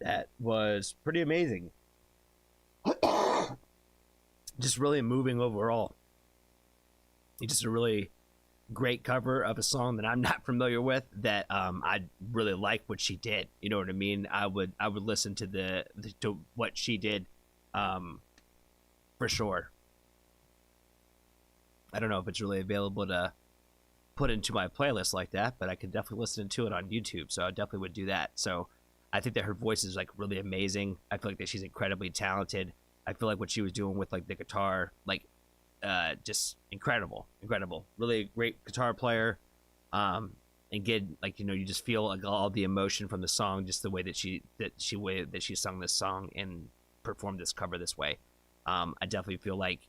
That was pretty amazing. Just really moving overall. It's just a really great cover of a song that I'm not familiar with, that I really like what she did. You know what I mean? I would listen to to what she did for sure. I don't know if it's really available to put into my playlist like that, but I could definitely listen to it on YouTube, so I definitely would do that. So I think that her voice is like really amazing. I feel like that she's incredibly talented. I feel like what she was doing with like the guitar, like just incredible. Really great guitar player. And get like, you know, you just feel like all the emotion from the song, just the way that she sung this song and performed this cover this way. I definitely feel like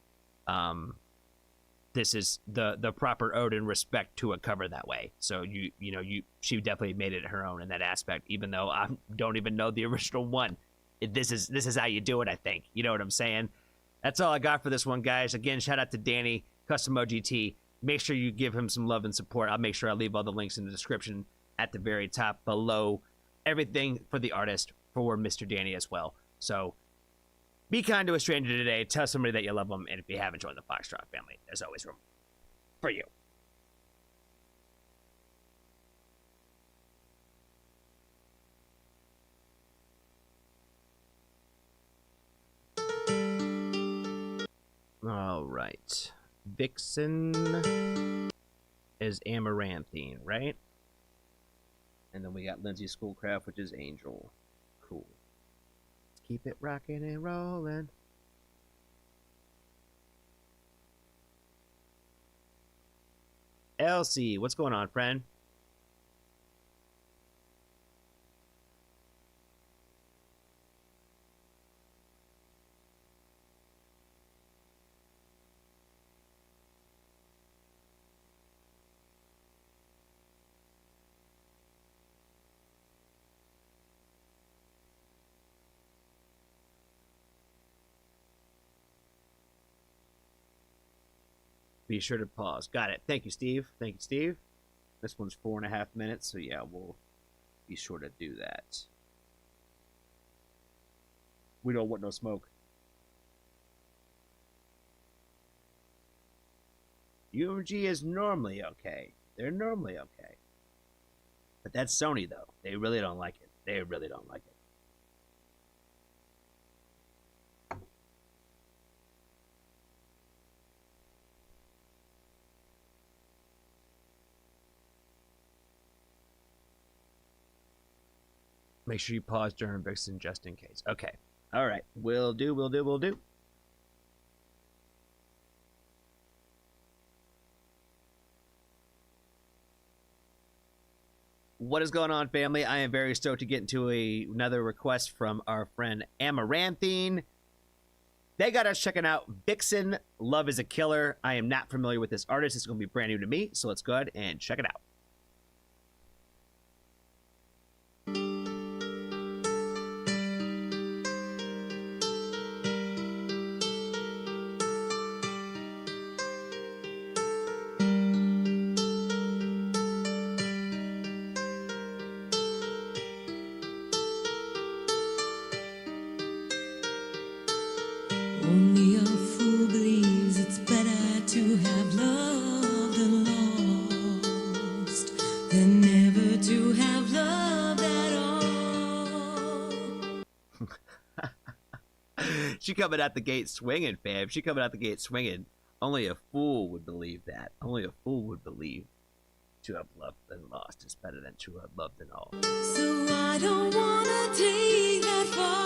this is the proper ode and respect to a cover that way. So she definitely made it her own in that aspect, even though I don't even know the original one. This is how you do it, I think. You know what I'm saying? That's all I got for this one, guys. Again, shout out to Danny, Custom OGT. Make sure you give him some love and support. I'll make sure I leave all the links in the description at the very top below. Everything for the artist, for Mr. Danny as well. So be kind to a stranger today. Tell somebody that you love them. And if you haven't joined the Foxtrot family, there's always room for you. All right. Vixen is Amaranthine, right? And then we got Lindsay Schoolcraft, which is Angel. Cool. Let's keep it rocking and rolling. Elsie, what's going on, friend? Be sure to pause. Got it. Thank you, Steve. Thank you, Steve. This one's 4.5 minutes, so yeah, we'll be sure to do that. We don't want no smoke. UMG is normally okay. They're normally okay. But that's Sony, though. They really don't like it. They really don't like it. Make sure you pause during Vixen just in case. Okay. All right. Will do, will do, will do. What is going on, family? I am very stoked to get into another request from our friend Amaranthine. They got us checking out Vixen, Love is a Killer. I am not familiar with this artist. It's going to be brand new to me, so let's go ahead and check it out.
Only a fool believes it's better to have loved and lost than never to have loved at all.
She coming out the gate swinging, fam. She coming out the gate swinging. Only a fool would believe that. Only a fool would believe to have loved and lost is better than to have loved and all.
So I don't wanna take that far.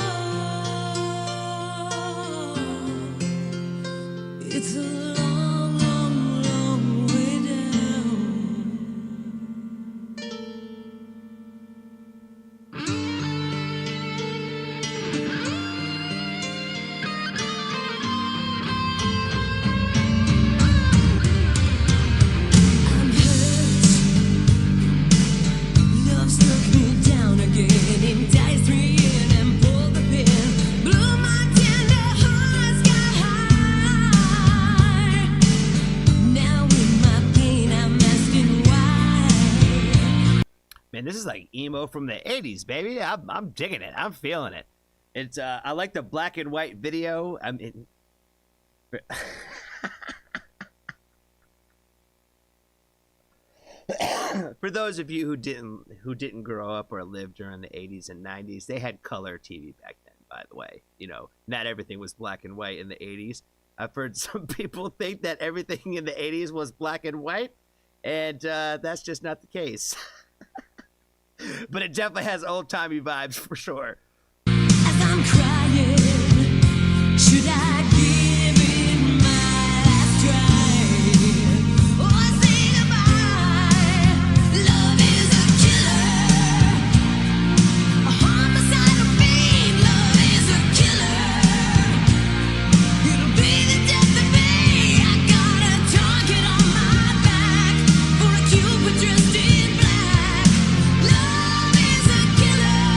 It's a long, long, long way down. I'm hurt. Love struck me down again, enticed me in and pulled the pin, blew my tender heart sky high. Now in my pain, I'm asking why.
Man, this is like emo from the 80s, baby. I'm digging it. I'm feeling it. It's I like the black and white video. I mean, for those of you who didn't grow up or live during the 80s and 90s, they had color TV back then, by the way. You know, not everything was black and white in the 80s. I've heard some people think that everything in the 80s was black and white, and that's just not the case. But it definitely has old-timey vibes for sure.
As I'm crying, should I give it my last try? Or say goodbye? Love is a killer, a homicidal fiend. Love is a killer. It'll be the death of me. I got a target on my back for a Cupid dressed in black. Love is a killer.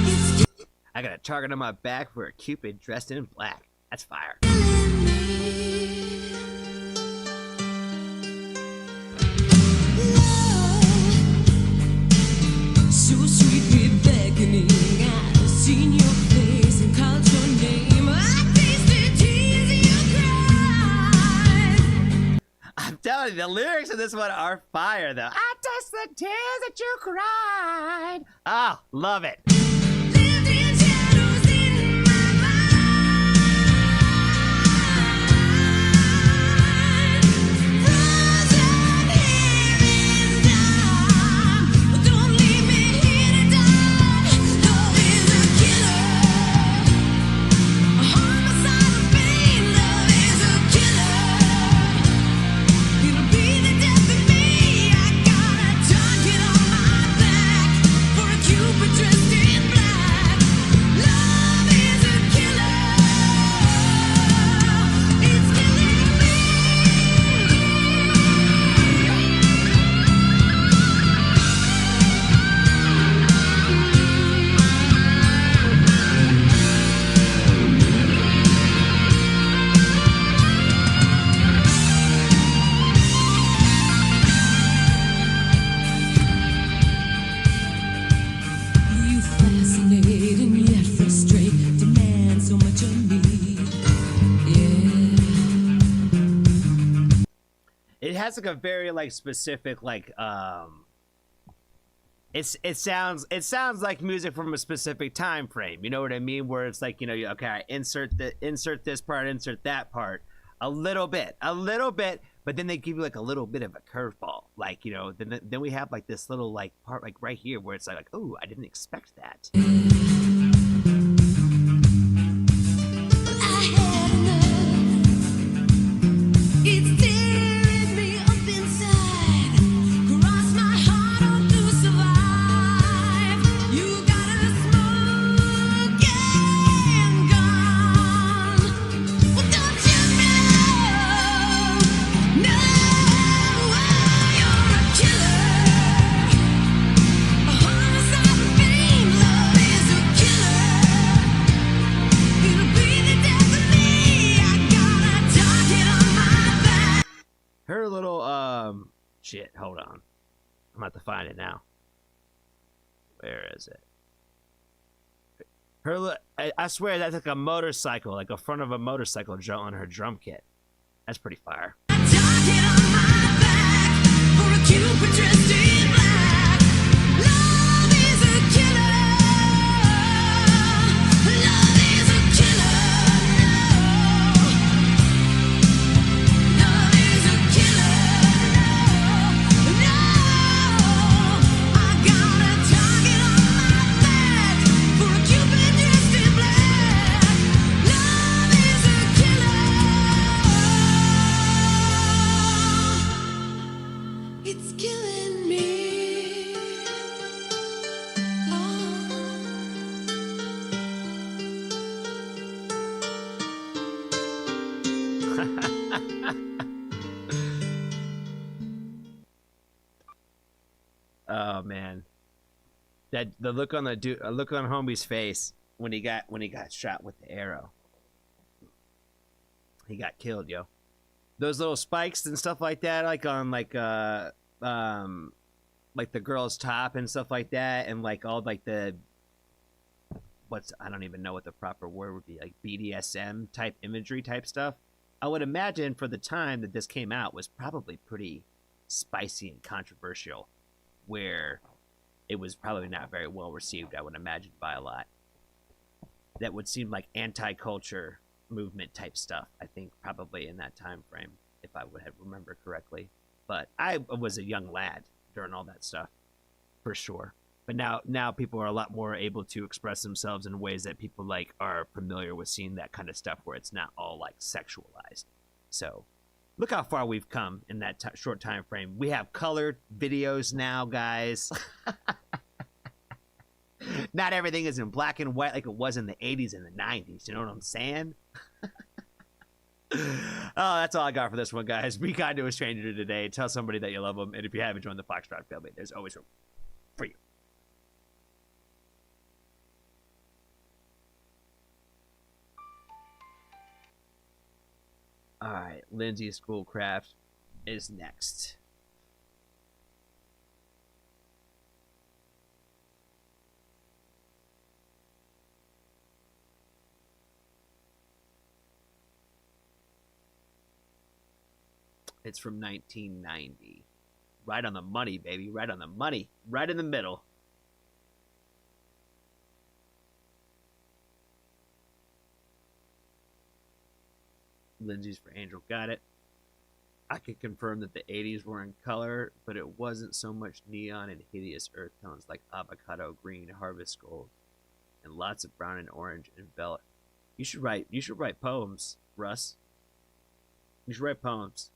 It's
I got a target on my back for a Cupid dressed in black. That's fire.
killing me. Love, so sweetly beckoning. I've seen your face and called your name. I tasted tears you cried.
I'm telling you, the lyrics of this one are fire, though. I taste the tears that you cried. Oh, love it.
Lived in shadows in my mind.
has like a very like specific like it sounds like music from a specific time frame. You know what I mean? Where it's like, you know, okay, insert this part, insert that part, a little bit, but then they give you like a little bit of a curveball. Like, you know, then we have like this little like part like right here where it's like oh, I didn't expect that.
I had enough. It's tearing me up inside. Cross my heart on to survive. You got a smoke and gone. Well, don't you know? No, you're a killer. A homicide and fame. Love is a killer. It'll be the death of me. I got a target on my back.
Her little shit. Hold on, I'm about to find it now. Where is it? I swear that's like a motorcycle, like a front of a motorcycle on her drum kit. That's pretty fire.
Target on my back for a Cupid dressed in black. Love is a killer. Love is a killer. Love is a killer. No, I got a target on my back for a Cupid dressed in black. Love is a killer. It's killing me.
Oh man, that the look on homie's face when he got shot with the arrow. He got killed, yo. Those little spikes and stuff like that, like on like the girl's top and stuff like that, and like all like the I don't even know what the proper word would be, like BDSM type imagery type stuff. I would imagine for the time that this came out was probably pretty spicy and controversial, where it was probably not very well received, I would imagine, by a lot. That would seem like anti-culture movement type stuff, I think, probably in that time frame, if I would have remembered correctly. But I was a young lad during all that stuff, for sure. But now people are a lot more able to express themselves in ways that people like are familiar with seeing that kind of stuff where it's not all like sexualized. So look how far we've come in that short time frame. We have colored videos now, guys. Not everything is in black and white like it was in the 80s and the 90s. You know what I'm saying? Oh, that's all I got for this one, guys. Be kind to a stranger today. Tell somebody that you love them. And if you haven't joined the Foxtrot family, there's always room for you. All right, Lindsay Schoolcraft is next. It's from 1990. Right on the money, baby. Right on the money. Right in the middle. Lindsay's for Angel. Got it. I can confirm that the 80s were in color, but it wasn't so much neon and hideous earth tones like avocado green, harvest gold, and lots of brown and orange and velvet. You should write poems, Russ. You should write poems.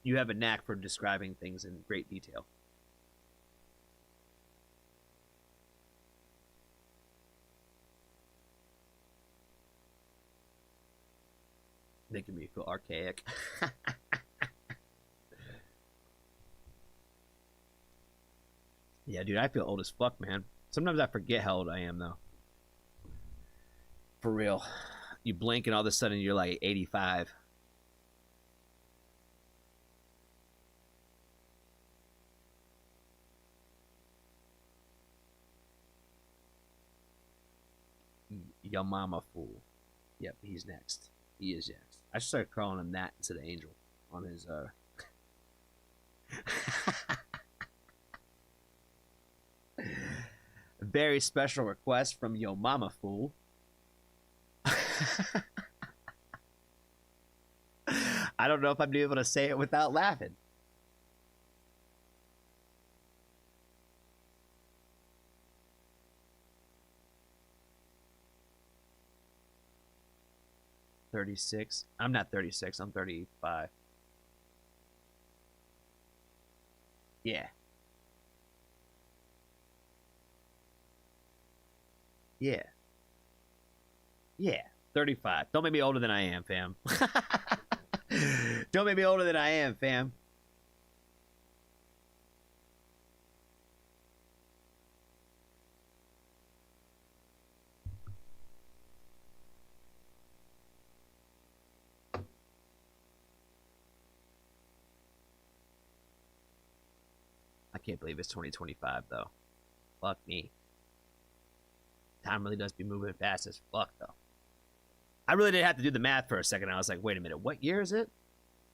You have a knack for describing things in great detail. Making me feel archaic. Yeah, dude, I feel old as fuck, man. Sometimes I forget how old I am, though. For real. You blink and all of a sudden you're like 85. Your mama fool. Yep, he's next. He is next. I should start calling him that instead of Angel, on his very special request from Yo Mama Fool. I don't know if I'm able to say it without laughing. "36. I'm not 36. I'm 35. Yeah. Yeah. Yeah. 35. Don't make me older than I am, fam. Don't make me older than I am, fam. I can't believe it's 2025, though. Fuck me. Time really does be moving fast as fuck, though. I really did have to do the math for a second. I was like, wait a minute, what year is it?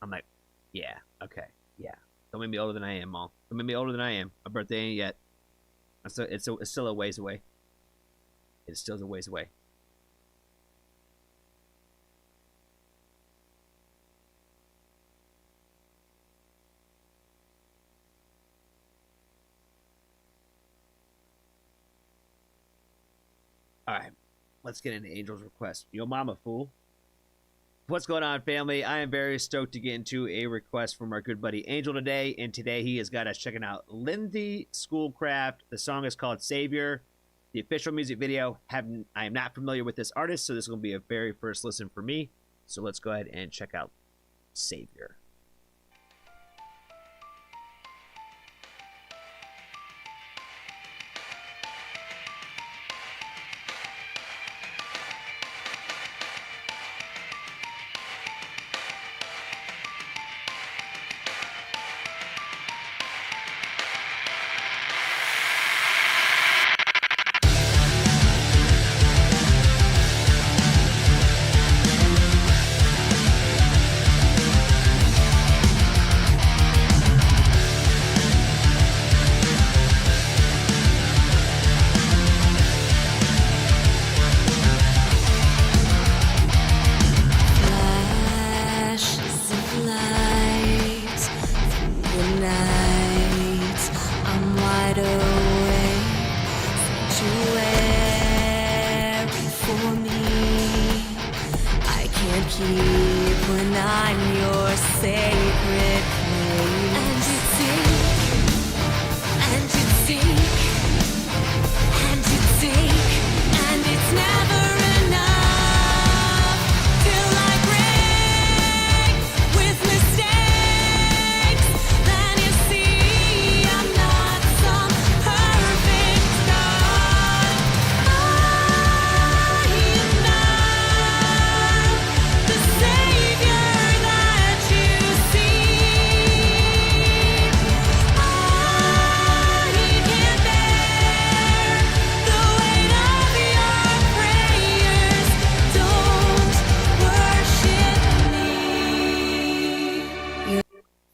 I'm like, yeah, okay, yeah. Don't make me older than I am, Mom. Don't make me older than I am. My birthday ain't yet. It's still a ways away. It's still a ways away. All right, let's get into Angel's request. Yo Mama Fool. What's going on, family? I am very stoked to get into a request from our good buddy Angel today, and today he has got us checking out Lindy Schoolcraft. The song is called Savior. The official music video, I am not familiar with this artist, so this is going to be a very first listen for me. So let's go ahead and check out Savior.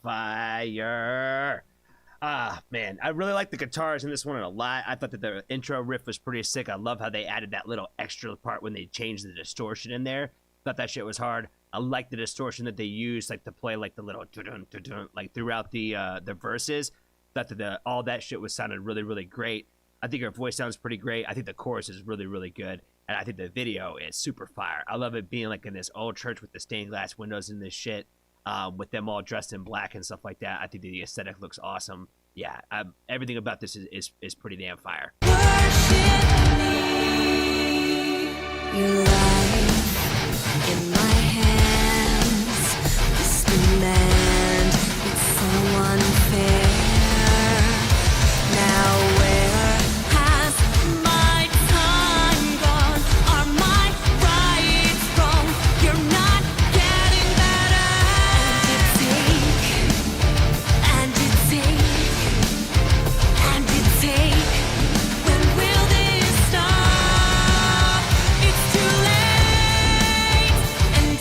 Fire. Ah, man, I really like the guitars in this one a lot. I thought that the intro riff was pretty sick. I love how they added that little extra part when they changed the distortion in there. Thought that shit was hard. I like the distortion that they used, like to play like the little dun dun dun like throughout the verses. Thought that all that shit was sounded really, really great. I think her voice sounds pretty great. I think the chorus is really, really good. And I think the video is super fire. I love it being like in this old church with the stained glass windows and this shit. With them all dressed in black and stuff like that. I think the aesthetic looks awesome. Yeah, everything about this is pretty damn fire.
Your life in my hands. This demand, it's so unfair. Now where has my time gone? Are my rights wrong? You're not getting better. And you take. When will this stop? It's too late. And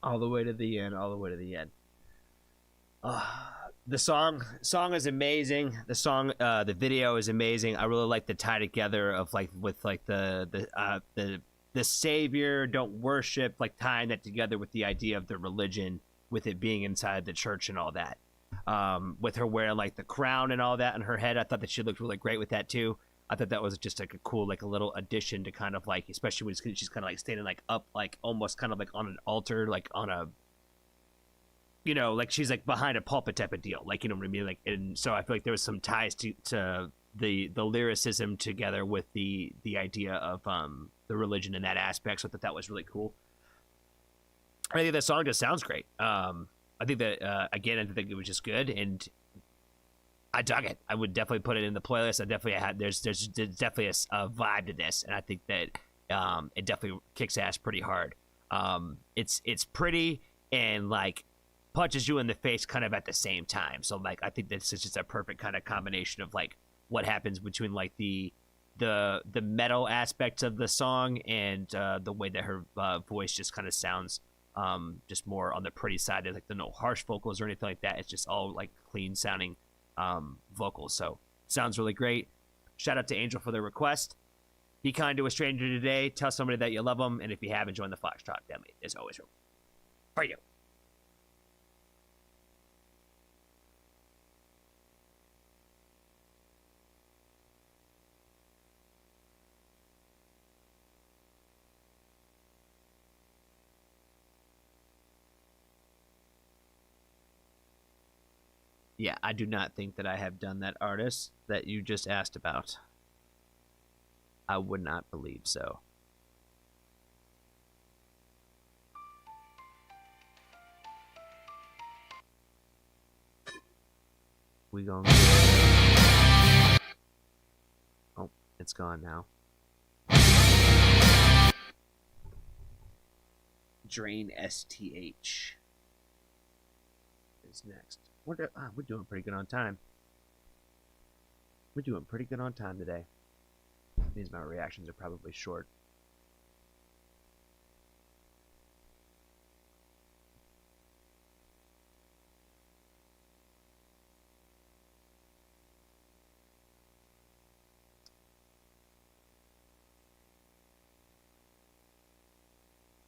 All the way to the end. All the way to the end. The song is amazing. The video is amazing. I really like the tie together of like with like the savior, don't worship, like tying that together with the idea of the religion, with it being inside the church and all that. With her wearing like the crown and all that on her head, I thought that she looked really great with that too. I thought that was just like a cool, like a little addition to kind of like, especially when she's kind of like standing like up, like almost kind of like on an altar, like on a, you know, like she's like behind a pulpit type of deal, like, you know what I mean? Like, and so I feel like there was some ties to the lyricism together with the idea of the religion in that aspect. So I thought that was really cool. I think that song just sounds great. I think that again, I think it was just good, and I dug it. I would definitely put it in the playlist. I definitely had there's definitely a vibe to this, and I think that it definitely kicks ass pretty hard. It's pretty and like punches you in the face kind of at the same time. So like I think this is just a perfect kind of combination of like what happens between like the metal aspects of the song and the way that her voice just kind of sounds just more on the pretty side. There's like no harsh vocals or anything like that. It's just all like clean sounding vocals. So sounds really great. Shout out to Angel for the request. Be kind to a stranger today. Tell somebody that you love them, and if you haven't, join the Foxtrot family. There's always room for you. Yeah, I do not think that I have done that artist that you just asked about. I would not believe so. We gonna get... Oh, it's gone now. Drain STH is next. We're doing pretty good on time. We're doing pretty good on time today. Means my reactions are probably short.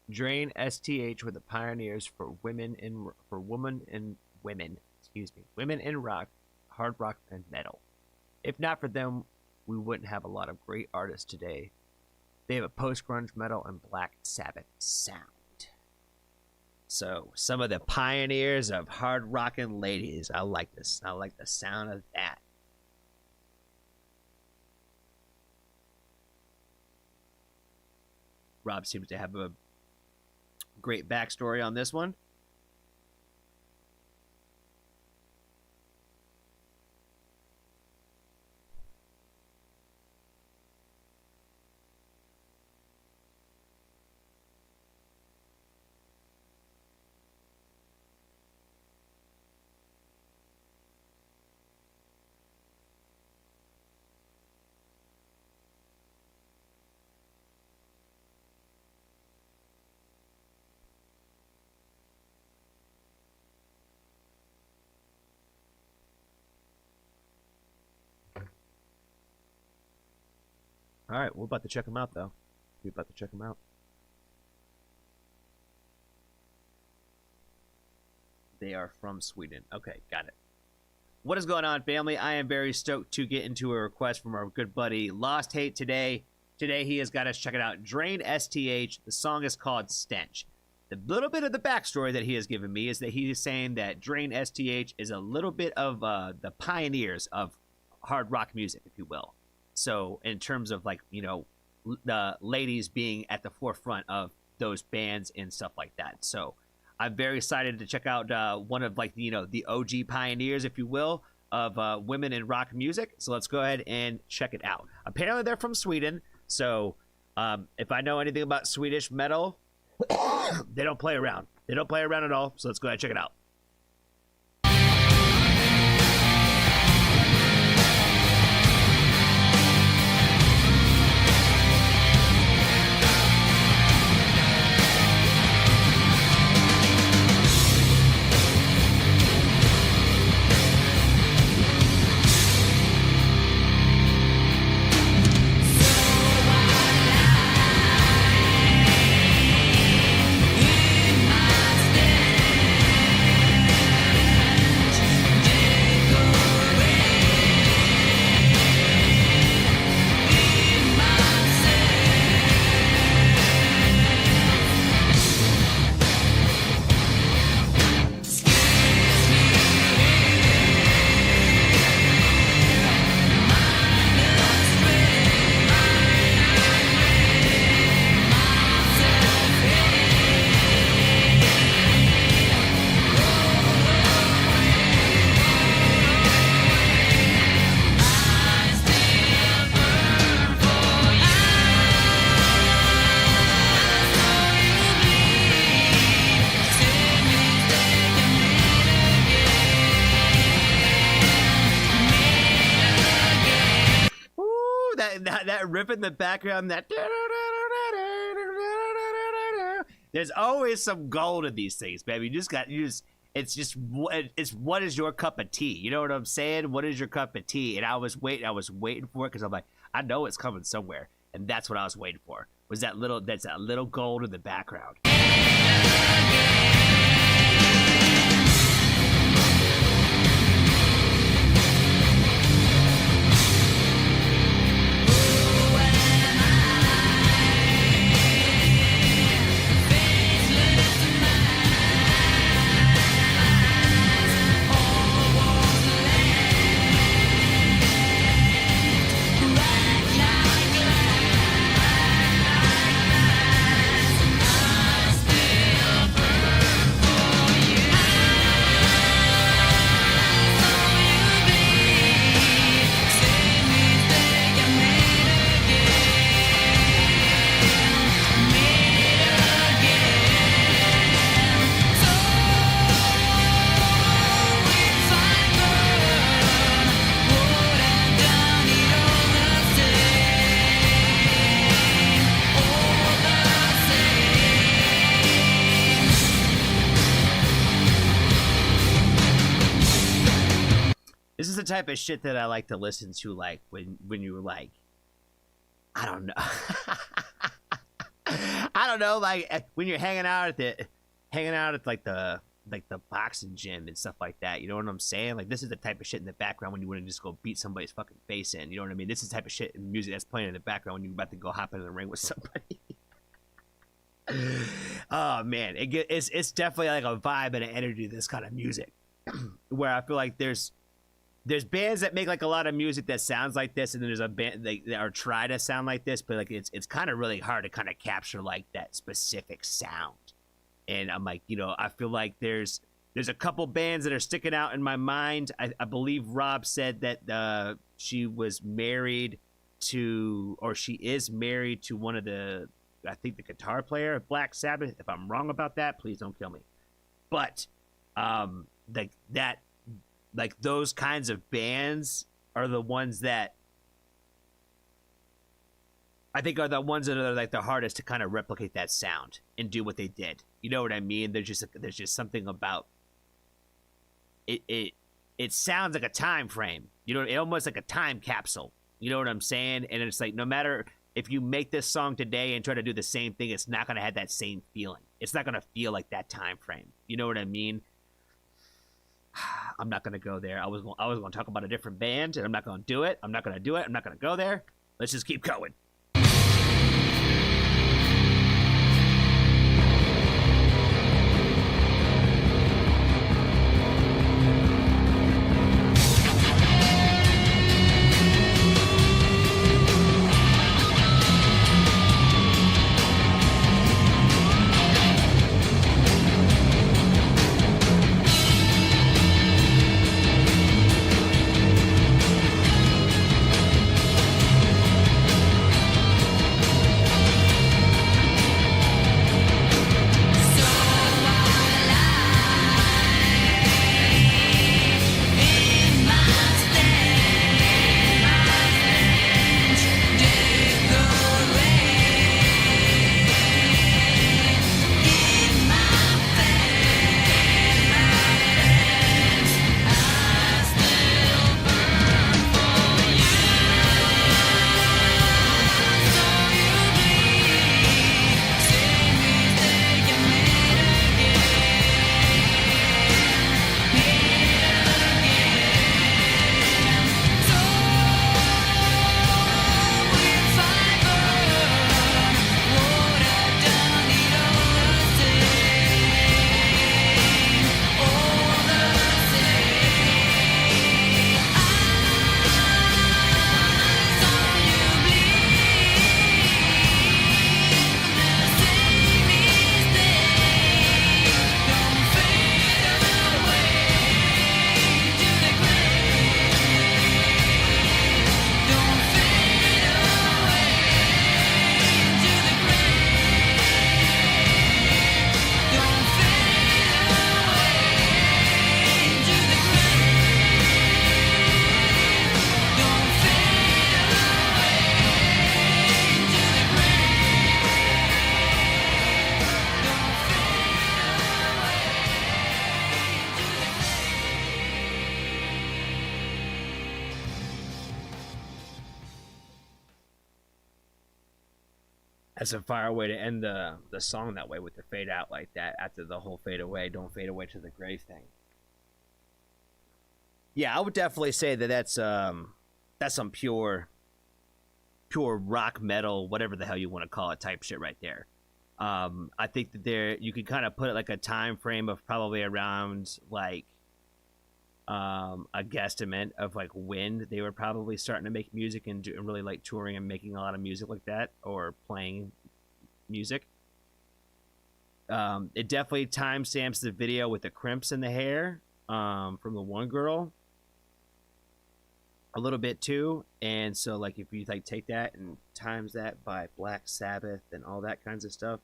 Drain STH were the pioneers for women in rock, hard rock, and metal. If not for them, we wouldn't have a lot of great artists today. They have a post-grunge metal and Black Sabbath sound. So, some of the pioneers of hard rockin' ladies. I like this. I like the sound of that. Rob seems to have a great backstory on this one. All right, we're about to check them out, though. We're about to check them out. They are from Sweden. Okay, got it. What is going on, family? I am very stoked to get into a request from our good buddy Lost Hate today. Today he has got us check it out. Drain STH. The song is called Stench. The little bit of the backstory that he has given me is that he is saying that Drain STH is a little bit of the pioneers of hard rock music, if you will. So in terms of like, you know, the ladies being at the forefront of those bands and stuff like that. So I'm very excited to check out one of like, you know, the OG pioneers, if you will, of women in rock music. So let's go ahead and check it out. Apparently they're from Sweden. So if I know anything about Swedish metal, they don't play around. They don't play around at all. So let's go ahead and check it out. riff in the background, that there's always some gold in these things, baby. It's what is your cup of tea? You know what I'm saying? What is your cup of tea? And I was waiting for it because I'm like, I know it's coming somewhere, and that's what I was waiting for. Was that little gold in the background? This is the type of shit that I like to listen to, like when you're like, I don't know, I don't know, like when you're hanging out at like the boxing gym and stuff like that. You know what I'm saying? Like this is the type of shit in the background when you want to just go beat somebody's fucking face in. You know what I mean? This is the type of shit in music that's playing in the background when you're about to go hop in the ring with somebody. Oh man, it's definitely like a vibe and an energy to this kind of music, where I feel like there's bands that make like a lot of music that sounds like this, and then there's a band that are try to sound like this, but like it's kind of really hard to kind of capture like that specific sound. And I'm like, you know, I feel like there's a couple bands that are sticking out in my mind. I believe Rob said that she was married to, or she is married to one of the, I think the guitar player of Black Sabbath. If I'm wrong about that, please don't kill me. But like those kinds of bands are the ones that I think are the ones that are like the hardest to kind of replicate that sound and do what they did. You know what I mean? There's just something about it. It sounds like a time frame. You know, it almost like a time capsule. You know what I'm saying? And it's like no matter if you make this song today and try to do the same thing, it's not gonna have that same feeling. It's not gonna feel like that time frame. You know what I mean? I'm not gonna go there. I was gonna talk about a different band, and I'm not gonna do it. I'm not gonna go there. Let's just keep going. That's a fire way to end the song that way with the fade out like that after the whole fade away. Don't fade away to the grave thing. Yeah, I would definitely say that that's some pure rock metal, whatever the hell you want to call it, type shit right there. I think that you could kind of put it like a time frame of probably around like a guesstimate of like when they were probably starting to make music and really like touring and making a lot of music like that or playing music. It definitely timestamps the video with the crimps in the hair from the one girl a little bit too. And so like if you like take that and times that by Black Sabbath and all that kinds of stuff,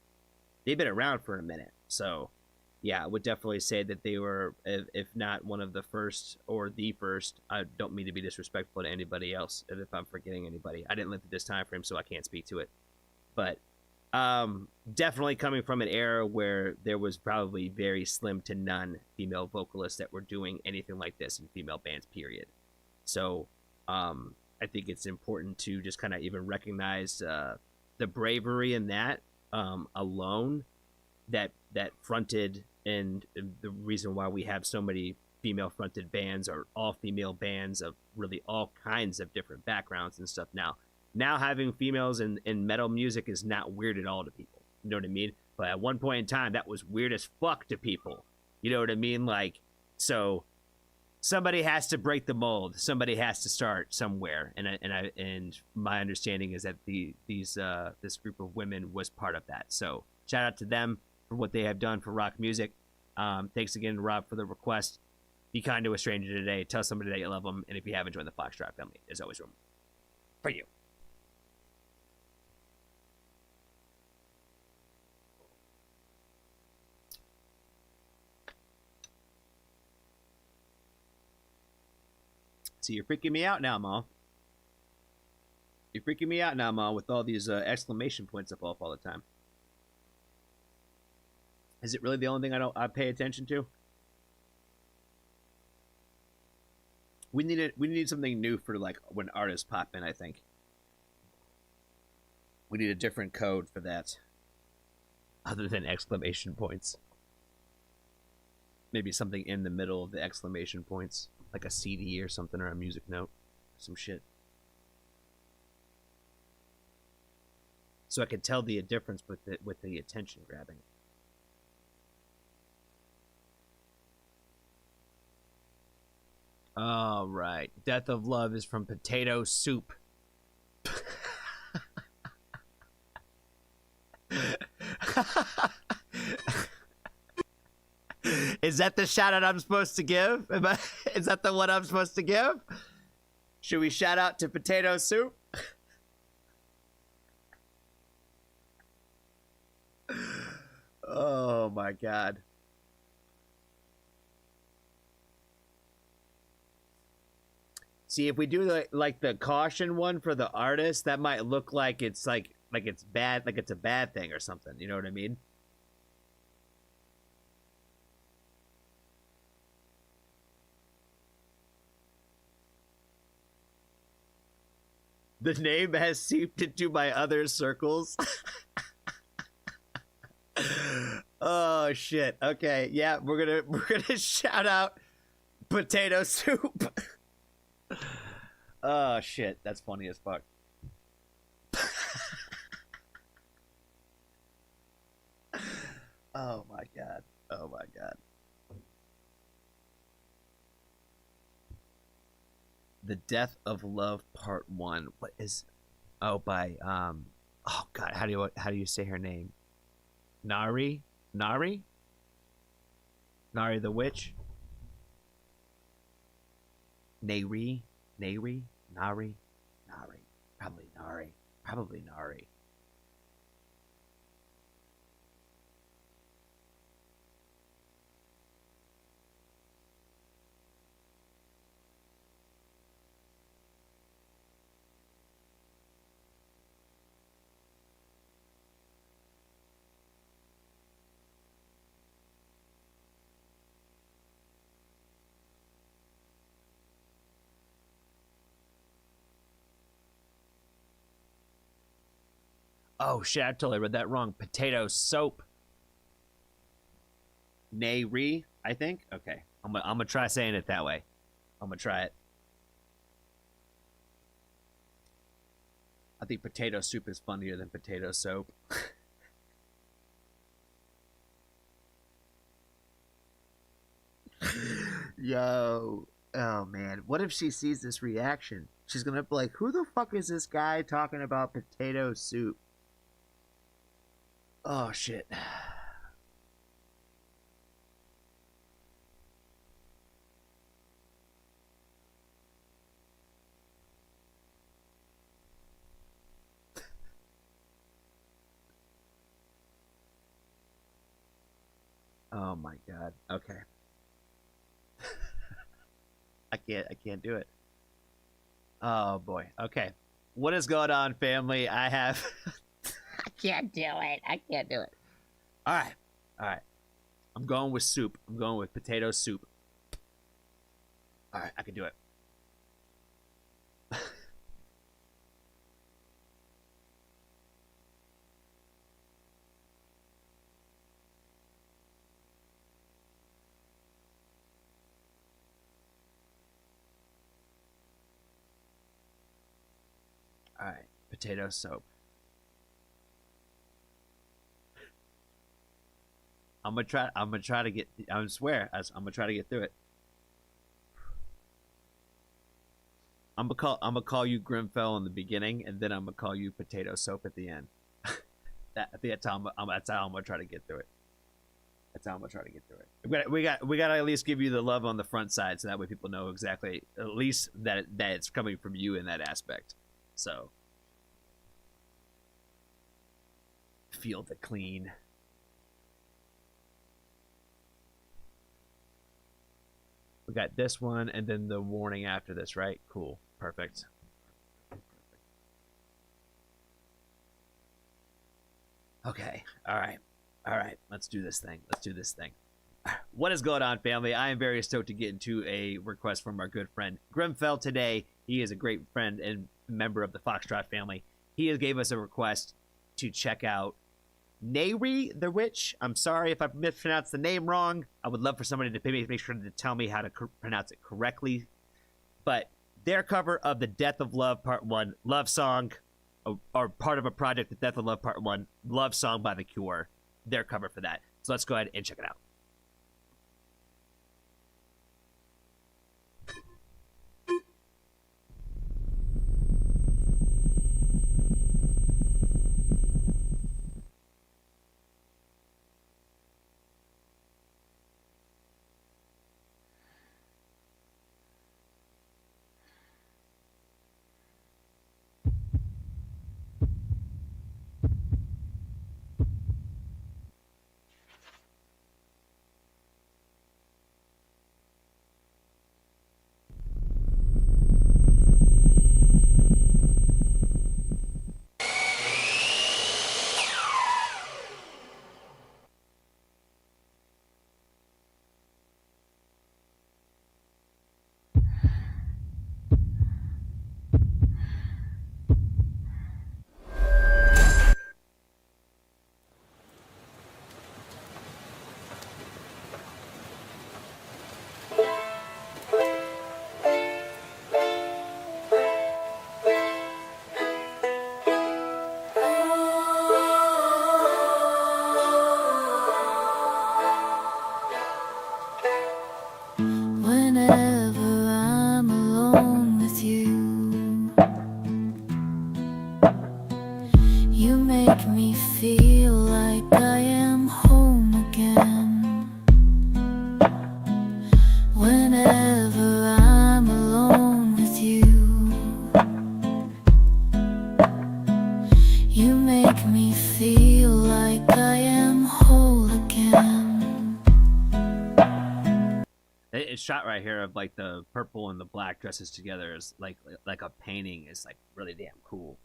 they've been around for a minute. So yeah, I would definitely say that they were, if not one of the first or the first. I don't mean to be disrespectful to anybody else if I'm forgetting anybody. I didn't live through this time frame, so I can't speak to it. But definitely coming from an era where there was probably very slim to none female vocalists that were doing anything like this in female bands, period. So I think it's important to just kind of even recognize the bravery in that alone that fronted, and the reason why we have so many female fronted bands or all female bands of really all kinds of different backgrounds and stuff now having females in metal music is not weird at all to people, you know what I mean? But at one point in time that was weird as fuck to people, you know what I mean? Like, so somebody has to break the mold, somebody has to start somewhere, and my understanding is that this group of women was part of that. So shout out to them for what they have done for rock music. Thanks again, Rob, for the request. Be kind to a stranger today. Tell somebody that you love them. And if you haven't joined the Foxtrot family, there's always room for you. See, you're freaking me out now, Ma. You're freaking me out now, Ma, with all these exclamation points up all the time. Is it really the only thing I pay attention to? We need something new for like when artists pop in, I think. We need a different code for that. Other than exclamation points. Maybe something in the middle of the exclamation points. Like a CD or something, or a music note. Some shit. So I could tell the difference with the attention grabbing. All right. Death of Love is from Potato Soup. Is that the shout out I'm supposed to give? Is that the one I'm supposed to give? Should we shout out to Potato Soup? Oh my god. See, if we do the caution one for the artist, that might look like it's like it's bad, like it's a bad thing or something. You know what I mean? The name has seeped into my other circles. Oh shit. Okay, yeah, we're gonna shout out Potato Soup. Oh shit, that's funny as fuck. Oh my god. Oh my god. The Death of Love Part 1. What is by oh god, how do you say her name? Nari the Witch? Nari? Probably Nari. Oh shit, I totally read that wrong. Potato soap. Nay-re, I think. Okay, I'm gonna try saying it that way. I'm gonna try it. I think potato soup is funnier than potato soap. Yo, oh man, what if she sees this reaction? She's gonna be like, "Who the fuck is this guy talking about potato soup?" Oh shit. Oh my god. Okay. I can't do it. Oh boy. Okay. What is going on, family? I have I can't do it. I can't do it. All right. All right. I'm going with soup. I'm going with potato soup. All right, I can do it. All right, potato soap. I'm gonna try to get. I swear. I'm gonna try to get through it. I'm gonna call you Grimfell in the beginning, and then I'm gonna call you potato soap at the end. I think that's how I'm gonna try to get through it. That's how I'm gonna try to get through it. We got to at least give you the love on the front side, so that way people know exactly, at least that it's coming from you in that aspect. So feel the clean. We got this one, and then the warning after this, right? Cool. Perfect. Okay. All right. All right. Let's do this thing. Let's do this thing. What is going on, family? I am very stoked to get into a request from our good friend Grimfell today. He is a great friend and member of the Foxtrot family. He has gave us a request to check out Nay-re the Witch. I'm sorry if I mispronounced the name wrong. I would love for somebody to make sure to tell me how to pronounce it correctly. But their cover of the Death of Love Part 1 love song, or part of a project, the Death of Love Part 1 love song by The Cure. Their cover for that. So let's go ahead and check it out.
Whenever I'm alone with you, you make me feel like I am home again. Whenever I'm alone with you, you make me feel like I am whole again.
It's shot right here of like the purple and the black dresses together is like a painting is like really damn cool.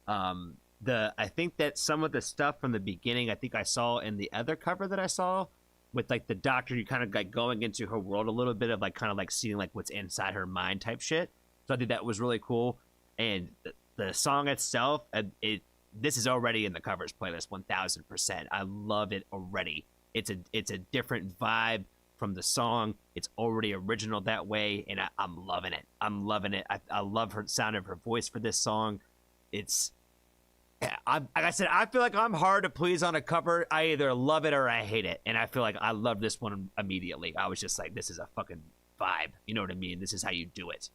I think that some of the stuff from the beginning I think I saw in the other cover that I saw with like the doctor, you kind of like going into her world a little bit of like kind of like seeing like what's inside her mind type shit. So I think that was really cool. And the song itself, it this is already in the covers playlist 1000%. I love it already. It's a different vibe from the song. It's already original that way, and I'm loving it. I'm loving it. I love her sound of her voice for this song. It's, like I said, I feel like I'm hard to please on a cover. I either love it or I hate it, and I feel like I love this one immediately. I was just like, this is a fucking vibe. You know what I mean? This is how you do it.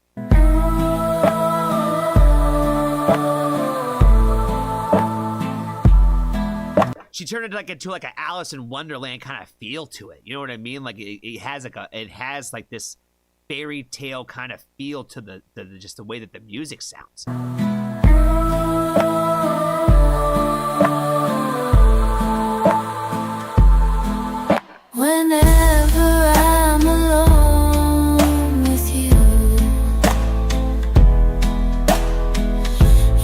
She turned it into an Alice in Wonderland kind of feel to it. You know what I mean? Like it has like this fairy tale kind of feel to the just the way that the music sounds.
Whenever I'm alone with you,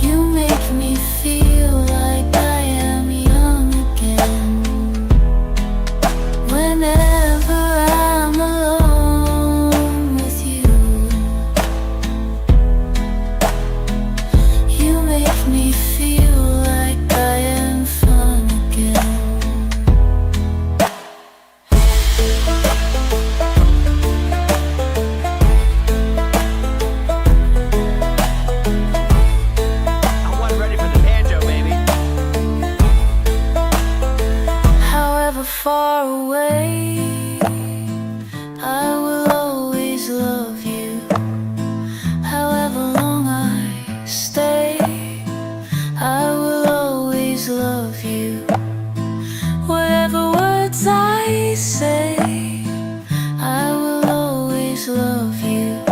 you make me feel like I am young again. Whenever I'm alone with you, you make me feel like I am fun again.
I want ready for the banjo, baby.
However far away, I will always love you. However long I stay, I will always love you. Whatever words I say, I will always love you.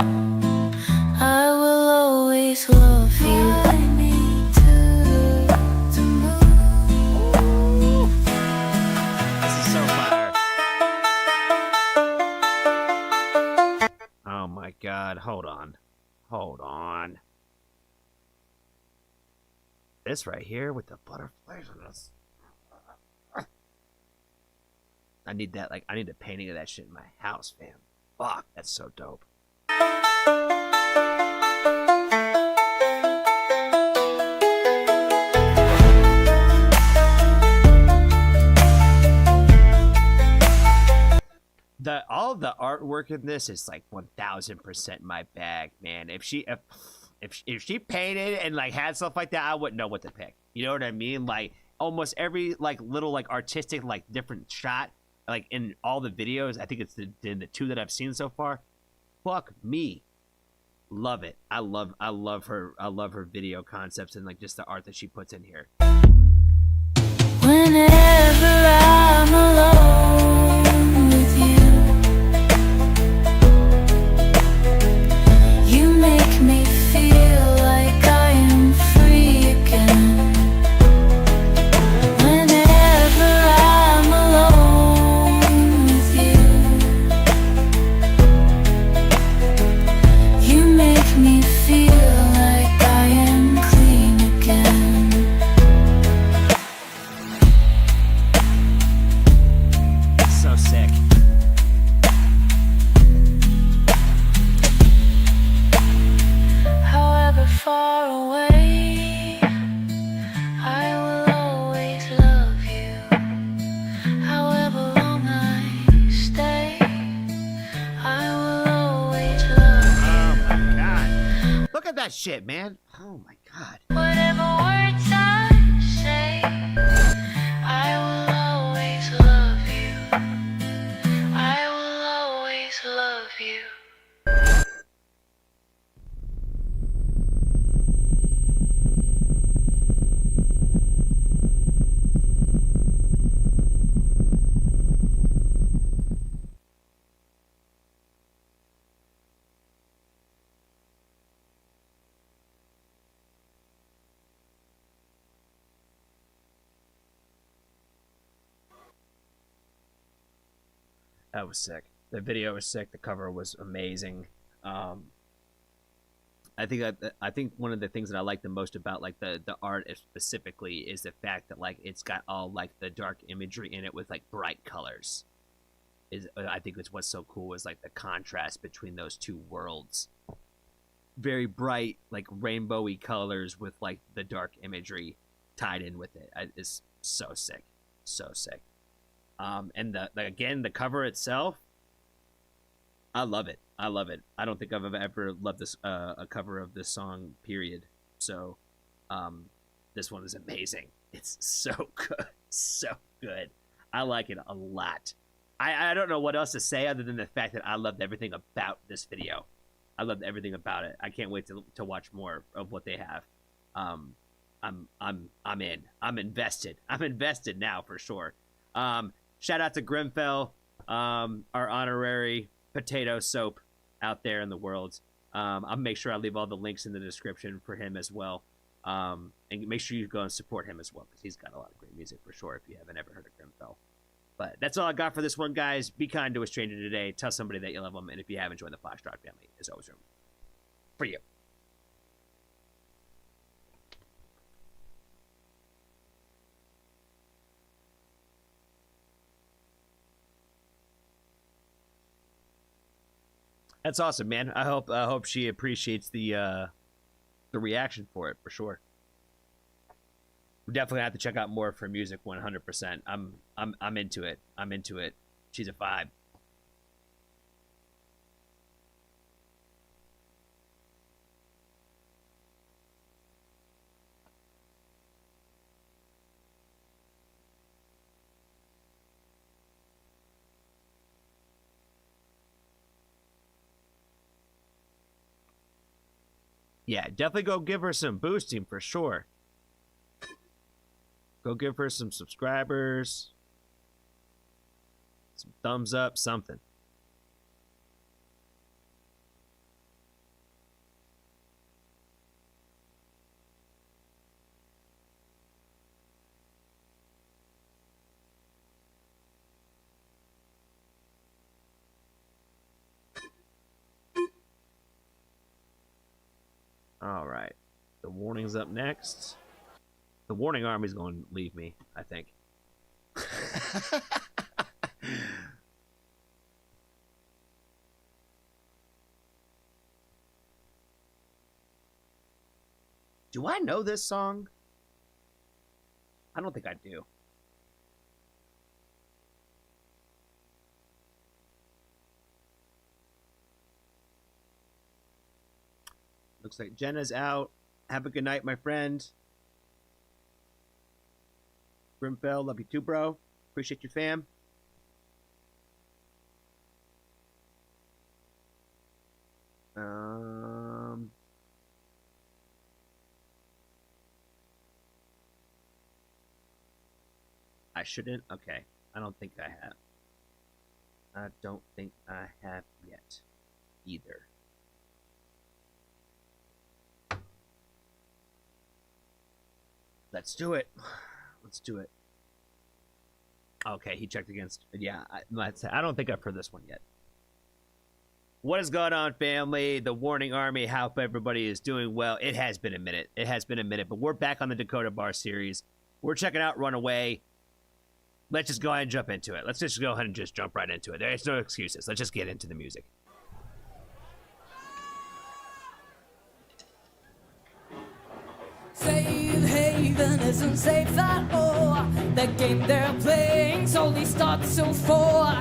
I will always love you. I need to move.
This is so fire. Oh my god, hold on. Hold on. This right here with the butterflies on this. I need that, I need a painting of that shit in my house, fam. Fuck, that's so dope. All the artwork in this is 1000% my bag, man. If she painted and had stuff like that, I wouldn't know what to pick. You know what I mean? Almost every little artistic different shot in all the videos. I think it's in the two that I've seen so far. Fuck me, love it. I love her. I love her video concepts and just the art that she puts in here.
Whenever I'm alone with you, you make me feel like I am free again. Whenever I'm alone with you, you make me feel like I am clean again.
So sick.
However far away, I will always love you. However long I stay, I will always love you.
Oh my god. Look at that shit, man. Oh my god.
Whatever words I say, I will always love you. I will always love you.
That was sick. The video was sick. The cover was amazing. I think one of the things that I like the most about the art specifically is the fact that it's got all the dark imagery in it with bright colors. I think it's what's so cool is the contrast between those two worlds. Very bright rainbowy colors with the dark imagery. tied in with it. It's so sick, so sick. And the cover itself, I love it. I love it. I don't think I've ever loved this a cover of this song. Period. So, this one is amazing. It's so good, so good. I like it a lot. I don't know what else to say other than the fact that I loved everything about this video. I loved everything about it. I can't wait to watch more of what they have. I'm in. I'm invested. I'm invested now for sure. Shout out to Grimfell, our honorary potato soap out there in the world. I'll make sure I leave all the links in the description for him as well. And make sure you go and support him as well, because he's got a lot of great music for sure if you haven't ever heard of Grimfell. But that's all I got for this one, guys. Be kind to a stranger today. Tell somebody that you love them. And if you haven't joined the Foxtrot family, there's always room for you. That's awesome, man. I hope she appreciates the reaction for it for sure. We definitely have to check out more of her music 100%. I'm into it. I'm into it. She's a vibe. Yeah, definitely go give her some boosting for sure. Go give her some subscribers, some thumbs up, something. All right, the warning's up next. The warning army's going to leave me, I think. Do I know this song? I don't think I do. Looks like Jenna's out. Have a good night, my friend. Grimfell, love you too, bro. Appreciate you, fam. I shouldn't. Okay. I don't think I have. I don't think I have yet either. Let's do it. Let's do it. Okay, he checked against. Yeah, I don't think I've heard this one yet. What is going on, family? The Warning Army. Hope everybody is doing well. It has been a minute. It has been a minute, but we're back on the Dakota Bar series. We're checking out Runaway. Let's just go ahead and jump into it. Let's just go ahead and just jump right into it. There's no excuses. Let's just get into the music.
Safe haven isn't safe at all. The game they're playing slowly starts to fall.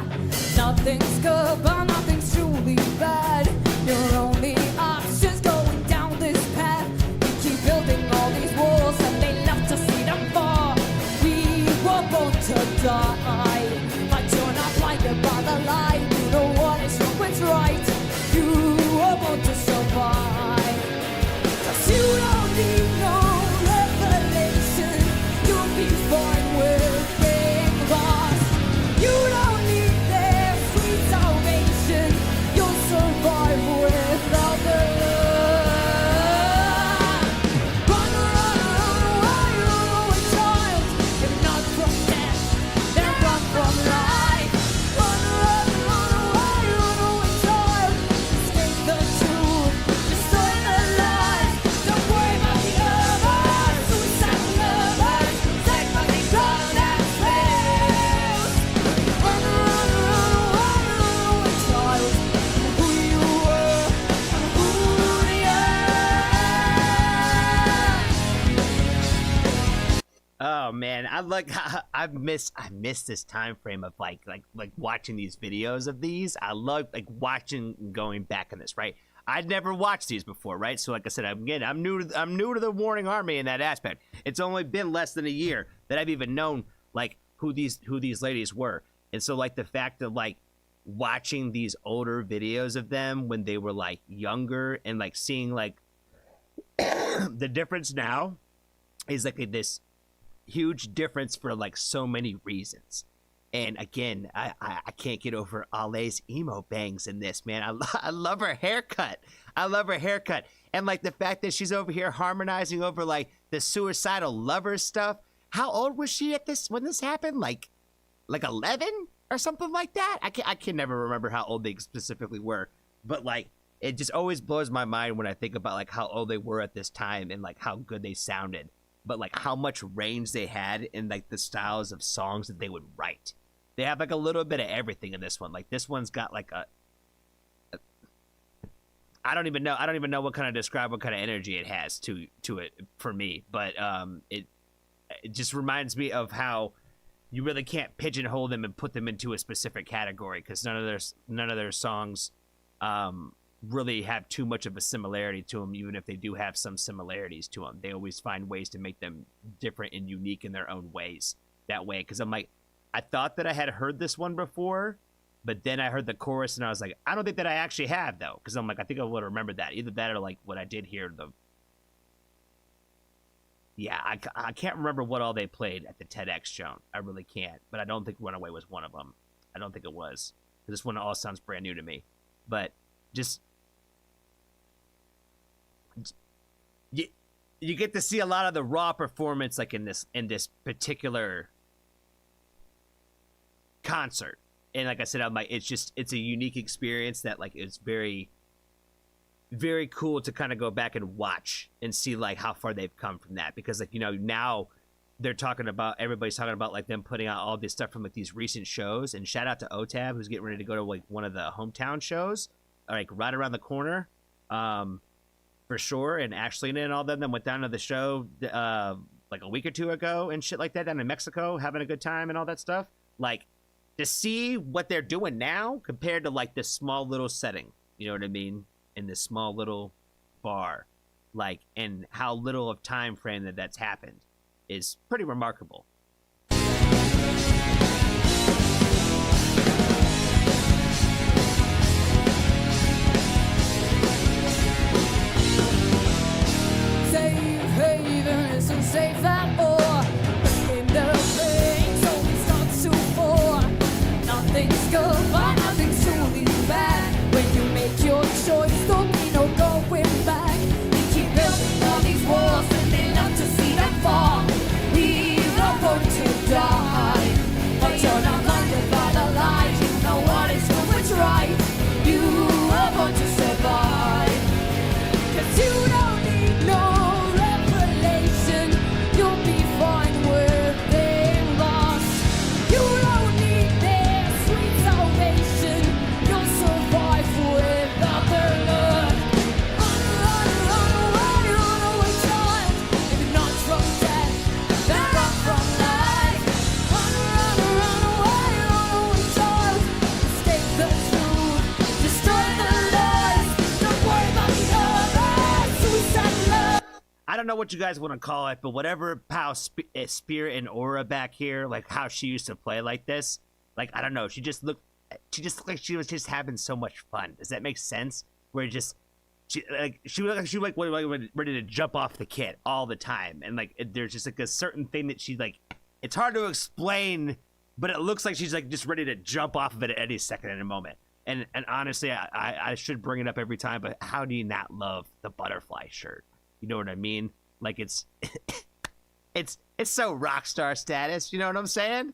Nothing's good, but nothing's truly bad. Your only option's going down this path. We keep building all these walls and they love to see them fall. We were born to die, but you're not blinded by the light. You know what is wrong, what's right. You were born to survive. 'Cause you don't need no revelation. You'll be fine with being lost. You don't need their sweet salvation.
Oh man, I miss this time frame of like watching these videos of these. I love like watching and going back on this, right? I'd never watched these before, right? So like I said, I'm new to the Warning Army in that aspect. It's only been less than a year that I've even known like who these ladies were. And so like the fact of like watching these older videos of them when they were like younger and like seeing like the difference now is like this huge difference for like so many reasons. And again, I can't get over Ale's emo bangs in this, man. I love her haircut. I love her haircut. And like the fact that she's over here harmonizing over like the suicidal lover stuff. How old was she at this when this happened? Like 11 or something like that? I can never remember how old they specifically were. But like it just always blows my mind when I think about like how old they were at this time and like how good they sounded. But like how much range they had in like the styles of songs that they would write. They have like a little bit of everything in this one. Like this one's got like a I don't even know what kind of describe what kind of energy it has to it for me. But it just reminds me of how you really can't pigeonhole them and put them into a specific category because none of their songs really have too much of a similarity to them, even if they do have some similarities to them. They always find ways to make them different and unique in their own ways that way. Because I'm like, I thought that I had heard this one before, but then I heard the chorus and I was like, I don't think that I actually have though. Because I'm like, I think I would have remembered that. Either that or like what I did hear yeah, I can't remember what all they played at the TEDx show. I really can't. But I don't think Runaway was one of them. I don't think it was. This one all sounds brand new to me. But just you get to see a lot of the raw performance like in this particular concert. And like I said, I'm like, it's a unique experience that like it's very, very cool to kind of go back and watch and see like how far they've come from that. Because like, you know, now everybody's talking about like them putting out all this stuff from like these recent shows. And shout out to OTAB who's getting ready to go to like one of the hometown shows, like right around the corner, for sure. And Ashley and all them went down to the show like a week or two ago and shit like that down in Mexico, having a good time and all that stuff. Like to see what they're doing now compared to like this small little setting, you know what I mean? In this small little bar, like, and how little of time frame that's happened is pretty remarkable.
Safe haven isn't safe at all. In the things only starts to fall. Nothing's good, but nothing's truly bad. When you make your choice, there'll be no going back. We keep building all these walls, and they love to see them fall. We are born to die, but you're not blinded by the light. You know what is good, what's right. You are born to survive. 'Cause you don't need no revelation. You'll be fine with being lost. You don't need their sweet salvation. You'll survive without their love. Run away, child. If you're not from death, then run from life. Run away, child. Escape the truth, destroy the lies. Don't worry about the others. Suicide love.
I don't know what you guys want to call it, but whatever Pal Spirit and Aura back here, like how she used to play like this, like I don't know, she just looked like she was just having so much fun. Does that make sense? Where she was like ready to jump off the kit all the time, and like there's just like a certain thing that she like. It's hard to explain, but it looks like she's like just ready to jump off of it at any second in a moment. And honestly, I should bring it up every time, but how do you not love the butterfly shirt? You know what I mean? Like it's so rock star status. You know what I'm saying?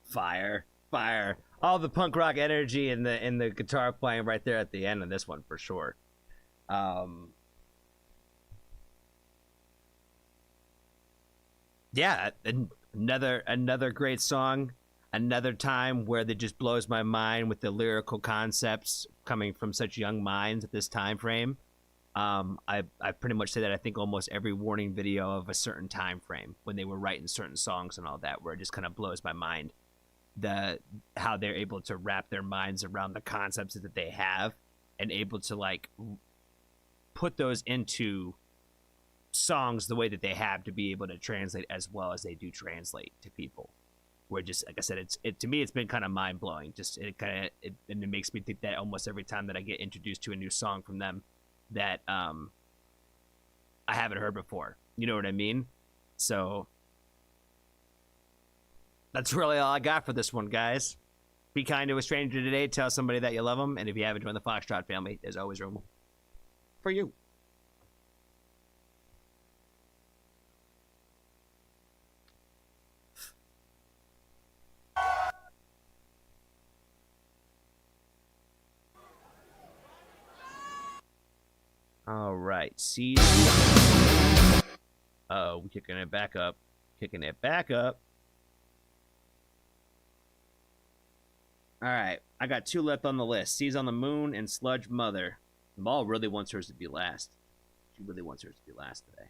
Fire. All the punk rock energy and the guitar playing right there at the end of this one for sure. Yeah, another great song. Another time where that just blows my mind with the lyrical concepts coming from such young minds at this time frame. I pretty much say that I think almost every Warning video of a certain time frame when they were writing certain songs and all that, where it just kind of blows my mind how they're able to wrap their minds around the concepts that they have and able to like put those into songs the way that they have to be able to translate as well as they do translate to people. Where just like I said, it to me it's been kind of mind blowing. Just and it makes me think that almost every time that I get introduced to a new song from them that I haven't heard before. You know what I mean? So that's really all I got for this one, guys. Be kind to a stranger today. Tell somebody that you love them. And if you haven't joined the Foxtrot family, there's always room for you. All right, see. Oh, we're kicking it back up. All right, I got 2 left on the list. Seas on the Moon and Sludge Mother. Maul really wants hers to be last. She really wants hers to be last today.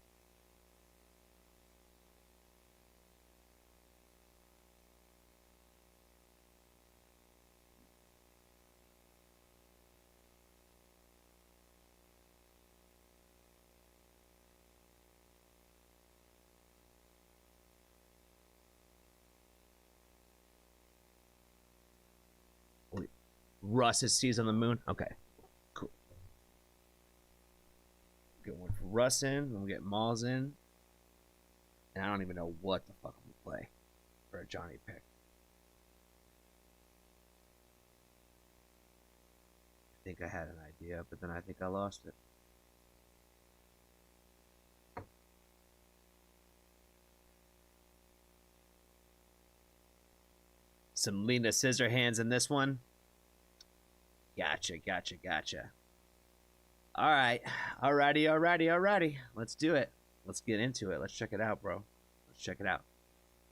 Russ's Seas on the Moon. Okay, cool. Get one for Russ in. We'll get Malls in. And I don't even know what the fuck I'm gonna play for a Johnny pick. I think I had an idea, but then I think I lost it. Some Lena Scissorhands in this one. Gotcha. Alrighty. Let's do it. Let's get into it. Let's check it out, bro. Let's check it out.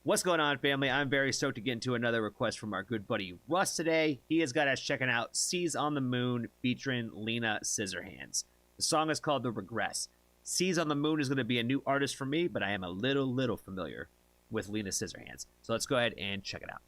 What's going on, family? I'm very stoked to get into another request from our good buddy Russ today. He has got us checking out Seas on the Moon featuring Lena Scissorhands. The song is called The Regress. Seas on the Moon is going to be a new artist for me, but I am a little familiar with Lena Scissorhands. So let's go ahead and check it out.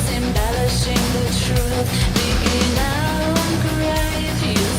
Embellishing the truth, digging our own grave.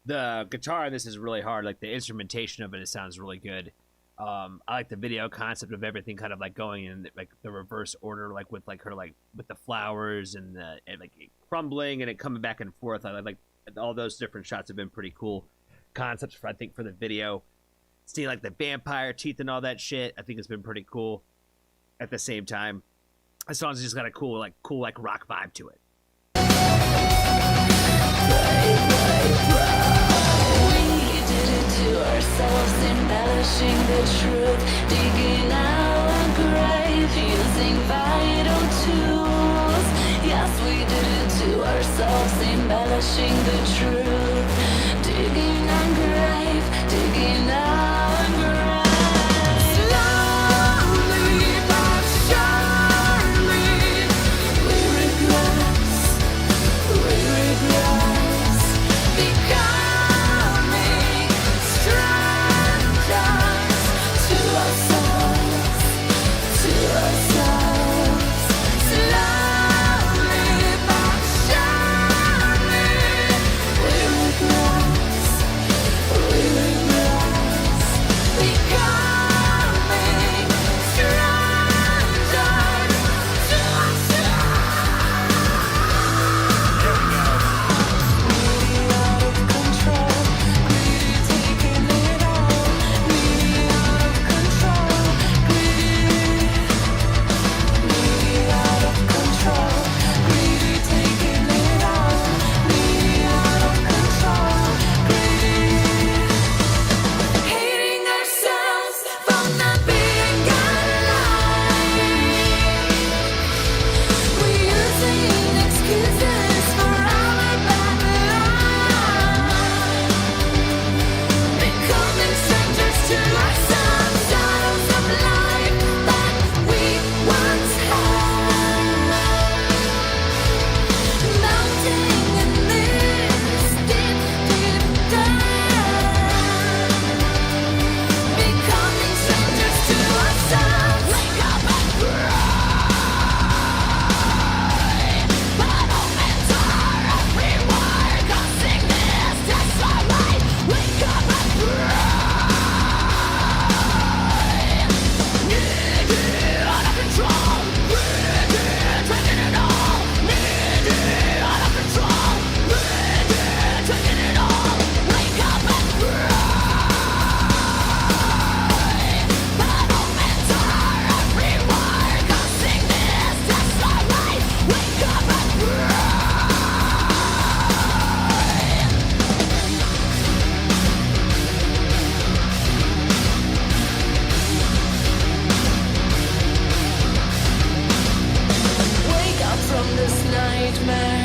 The guitar in this is really hard. Like the instrumentation of it sounds really good. I like the video concept of everything kind of like going in like the reverse order, like with like her like with the flowers and the and like it crumbling and it coming back and forth. I like all those different shots have been pretty cool concepts for I think for the video. Seeing like the vampire teeth and all that shit, I think it's been pretty cool. At the same time, the song's just got a cool like rock vibe to it.
Ourselves embellishing the truth, digging our grave using vital tools. Yes, we did it to ourselves, embellishing the truth, digging our grave, digging our grave. Slowly but surely, we regress, becoming strangers to ourselves, slowly but surely, we regress, becoming strangers to hating ourselves for not being alive. We're using excuses for our bad life. Becoming strangers to ourselves, shadows of life that we once had. Melting in this deep, deep dive. Becoming strangers to ourselves. Wake up and cry. But omens are everywhere, causing this disarray. Wake up and cry. Needy, out of control. Greedy, taking it all. Needy, out of control. Greedy, taking it all. Wake up and cry. But omens are everywhere, causing this disarray. Wake up and cry. Wake up from this nightmare.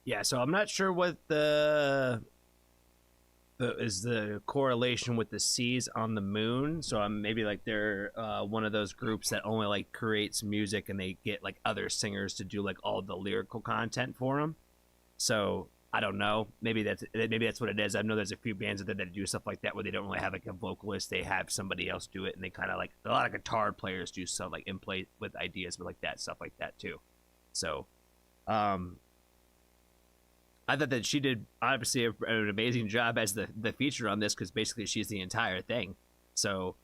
Yeah, so I'm not sure what the is the correlation with the seas on the moon. So I'm maybe like they're one of those groups that only like creates music and they get like other singers to do like all the lyrical content for them. So I don't know. Maybe that's what it is. I know there's a few bands that do stuff like that where they don't really have like a vocalist. They have somebody else do it, and they kind of like a lot of guitar players do stuff like and play with ideas with like that stuff like that too. So, I thought that she did obviously an amazing job as the feature on this because basically she's the entire thing. So,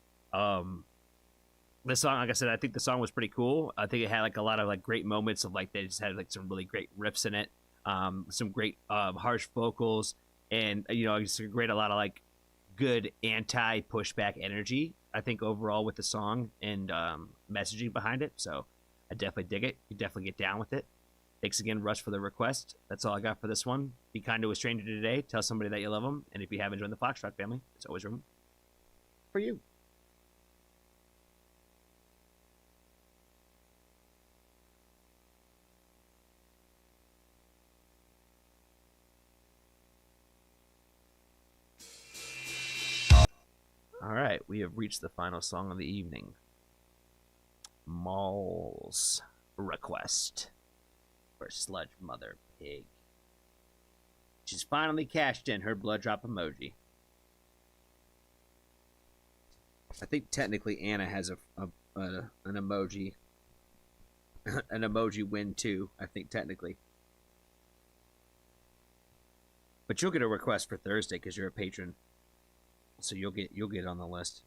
this song, like I said, I think the song was pretty cool. I think it had like a lot of like great moments of like they just had like some really great riffs in it, some great harsh vocals, and it's a lot of like good anti pushback energy. I think overall with the song and messaging behind it. So I definitely dig it. You definitely get down with it. Thanks again, Rush, for the request. That's all I got for this one. Be kind to a stranger today. Tell somebody that you love them. And if you haven't joined the Foxtrot family, there's always room for you. All right, we have reached the final song of the evening. Maul's request for Sludge Mother Pig. She's finally cashed in her blood drop emoji. I think technically Anna has an emoji, an emoji win too. I think technically, but you'll get a request for Thursday because you're a patron, so you'll get on the list.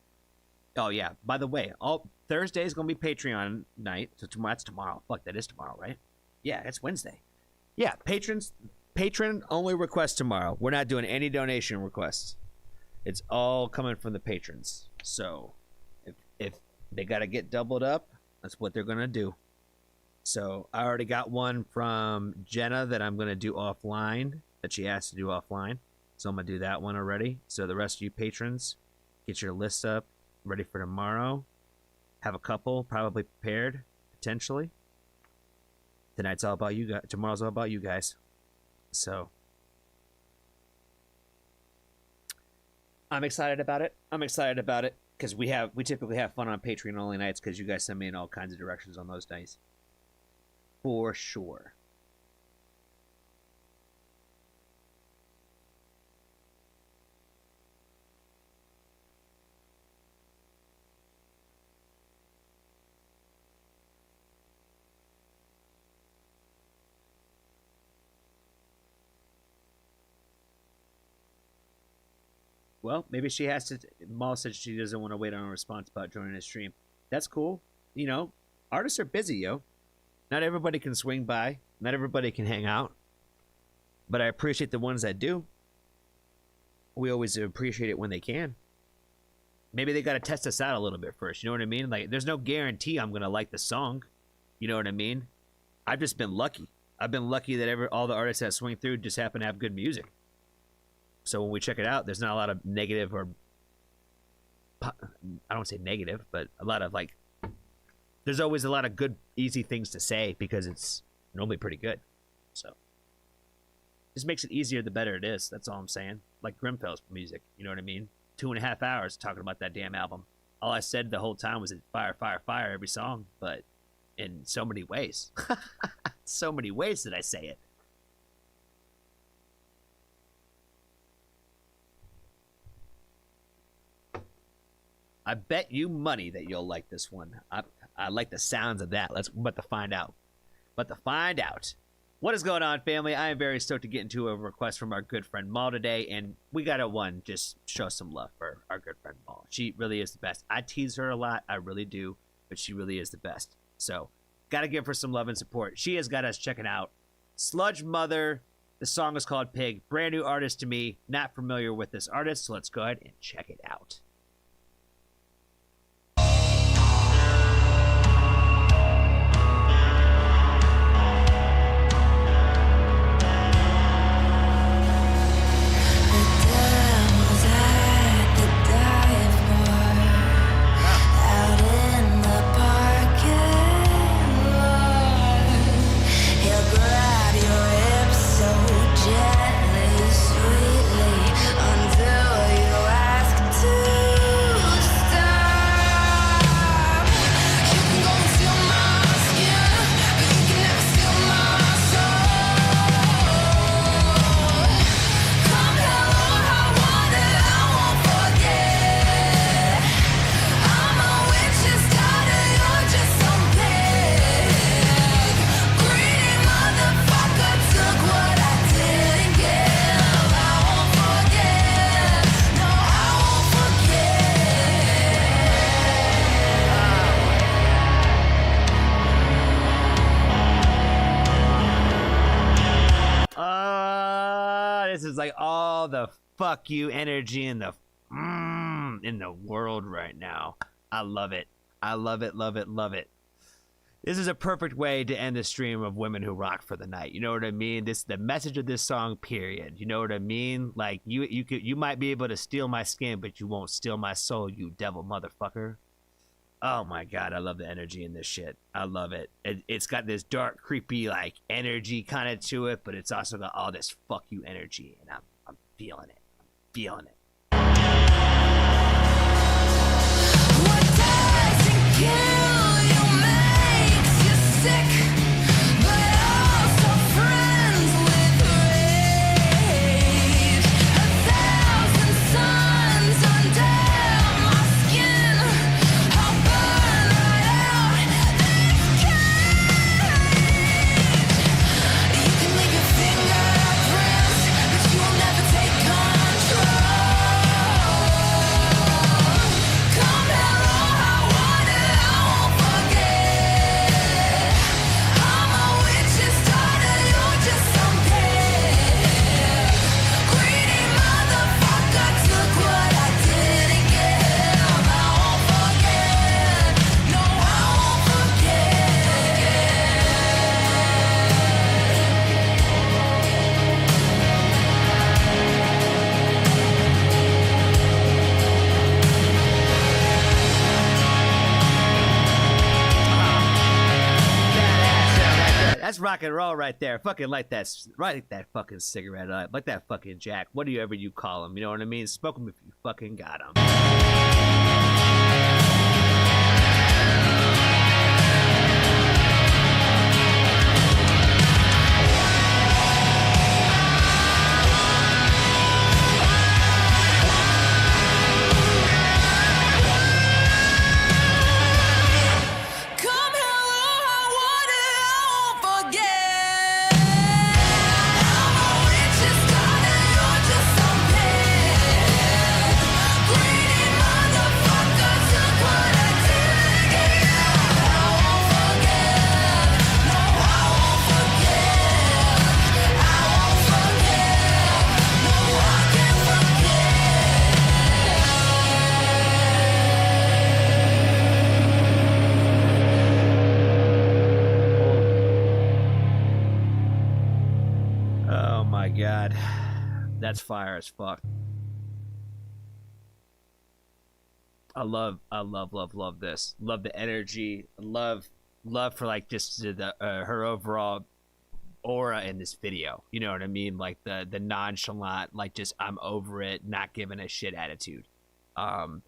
Oh yeah. By the way, all Thursday is gonna be Patreon night. So that's tomorrow. Fuck, that is tomorrow, right? Yeah, it's Wednesday. Yeah, patron only request tomorrow. We're not doing any donation requests. It's all coming from the patrons. So if they got to get doubled up, that's what they're going to do. So I already got one from Jenna that I'm going to do offline, that she asked to do offline. So I'm going to do that one already. So the rest of you patrons, get your lists up, ready for tomorrow. Have a couple probably prepared, potentially. Tonight's all about you guys. Tomorrow's all about you guys. So I'm excited about it. Because we typically have fun on Patreon only nights because you guys send me in all kinds of directions on those nights. For sure. Well, maybe she has to. Maul said she doesn't want to wait on a response about joining the stream. That's cool. You know, artists are busy, yo. Not everybody can swing by. Not everybody can hang out. But I appreciate the ones that do. We always appreciate it when they can. Maybe they got to test us out a little bit first. You know what I mean? Like, there's no guarantee I'm going to like the song. You know what I mean? I've just been lucky. I've been lucky that all the artists that swing through just happen to have good music. So when we check it out, there's not a lot of negative or, I don't say negative, but a lot of like, there's always a lot of good, easy things to say because it's normally pretty good. So just makes it easier the better it is. That's all I'm saying. Like Grimfell's music, you know what I mean? 2.5 hours talking about that damn album. All I said the whole time was fire, fire, fire every song, but in so many ways. So many ways did I say it. I bet you money that you'll like this one. I like the sounds of that. But to find out. What is going on, family? I am very stoked to get into a request from our good friend Maul today, and we got to just show some love for our good friend Maul. She really is the best. I tease her a lot, I really do, but she really is the best. So, got to give her some love and support. She has got us checking out Sludge Mother. The song is called Pig. Brand new artist to me. Not familiar with this artist, so let's go ahead and check it out. This is like all the fuck you energy in the world right now. I love it. I love it, love it, love it. This is a perfect way to end the stream of Women Who Rock for the night. You know what I mean? This is the message of this song, period. You know what I mean? Like you might be able to steal my skin, but you won't steal my soul, you devil motherfucker. Oh my god, I love the energy in this shit. I love it. It's got this dark, creepy, like, energy kind of to it, but it's also got all this fuck you energy, and I'm feeling it. I'm feeling it.
What doesn't kill you makes you sick, but also friends with rage. 1,000 suns under my skin.
That's rock and roll right there. Fucking light that fucking cigarette up. Like that fucking jack. Whatever you call him. You know what I mean? Smoke him if you fucking got him.
Come hell or high water, I won't forget. I'm a witch's daughter, you're just some pig. Greedy motherfucker took what I did to you. I won't forget. No, I won't forget. I won't forget. No, I can't forget.
Oh my god. That's fire as fuck. I love this. Love the energy. Love for like just the her overall aura in this video. You know what I mean? Like the nonchalant, like just I'm over it, not giving a shit attitude. I'm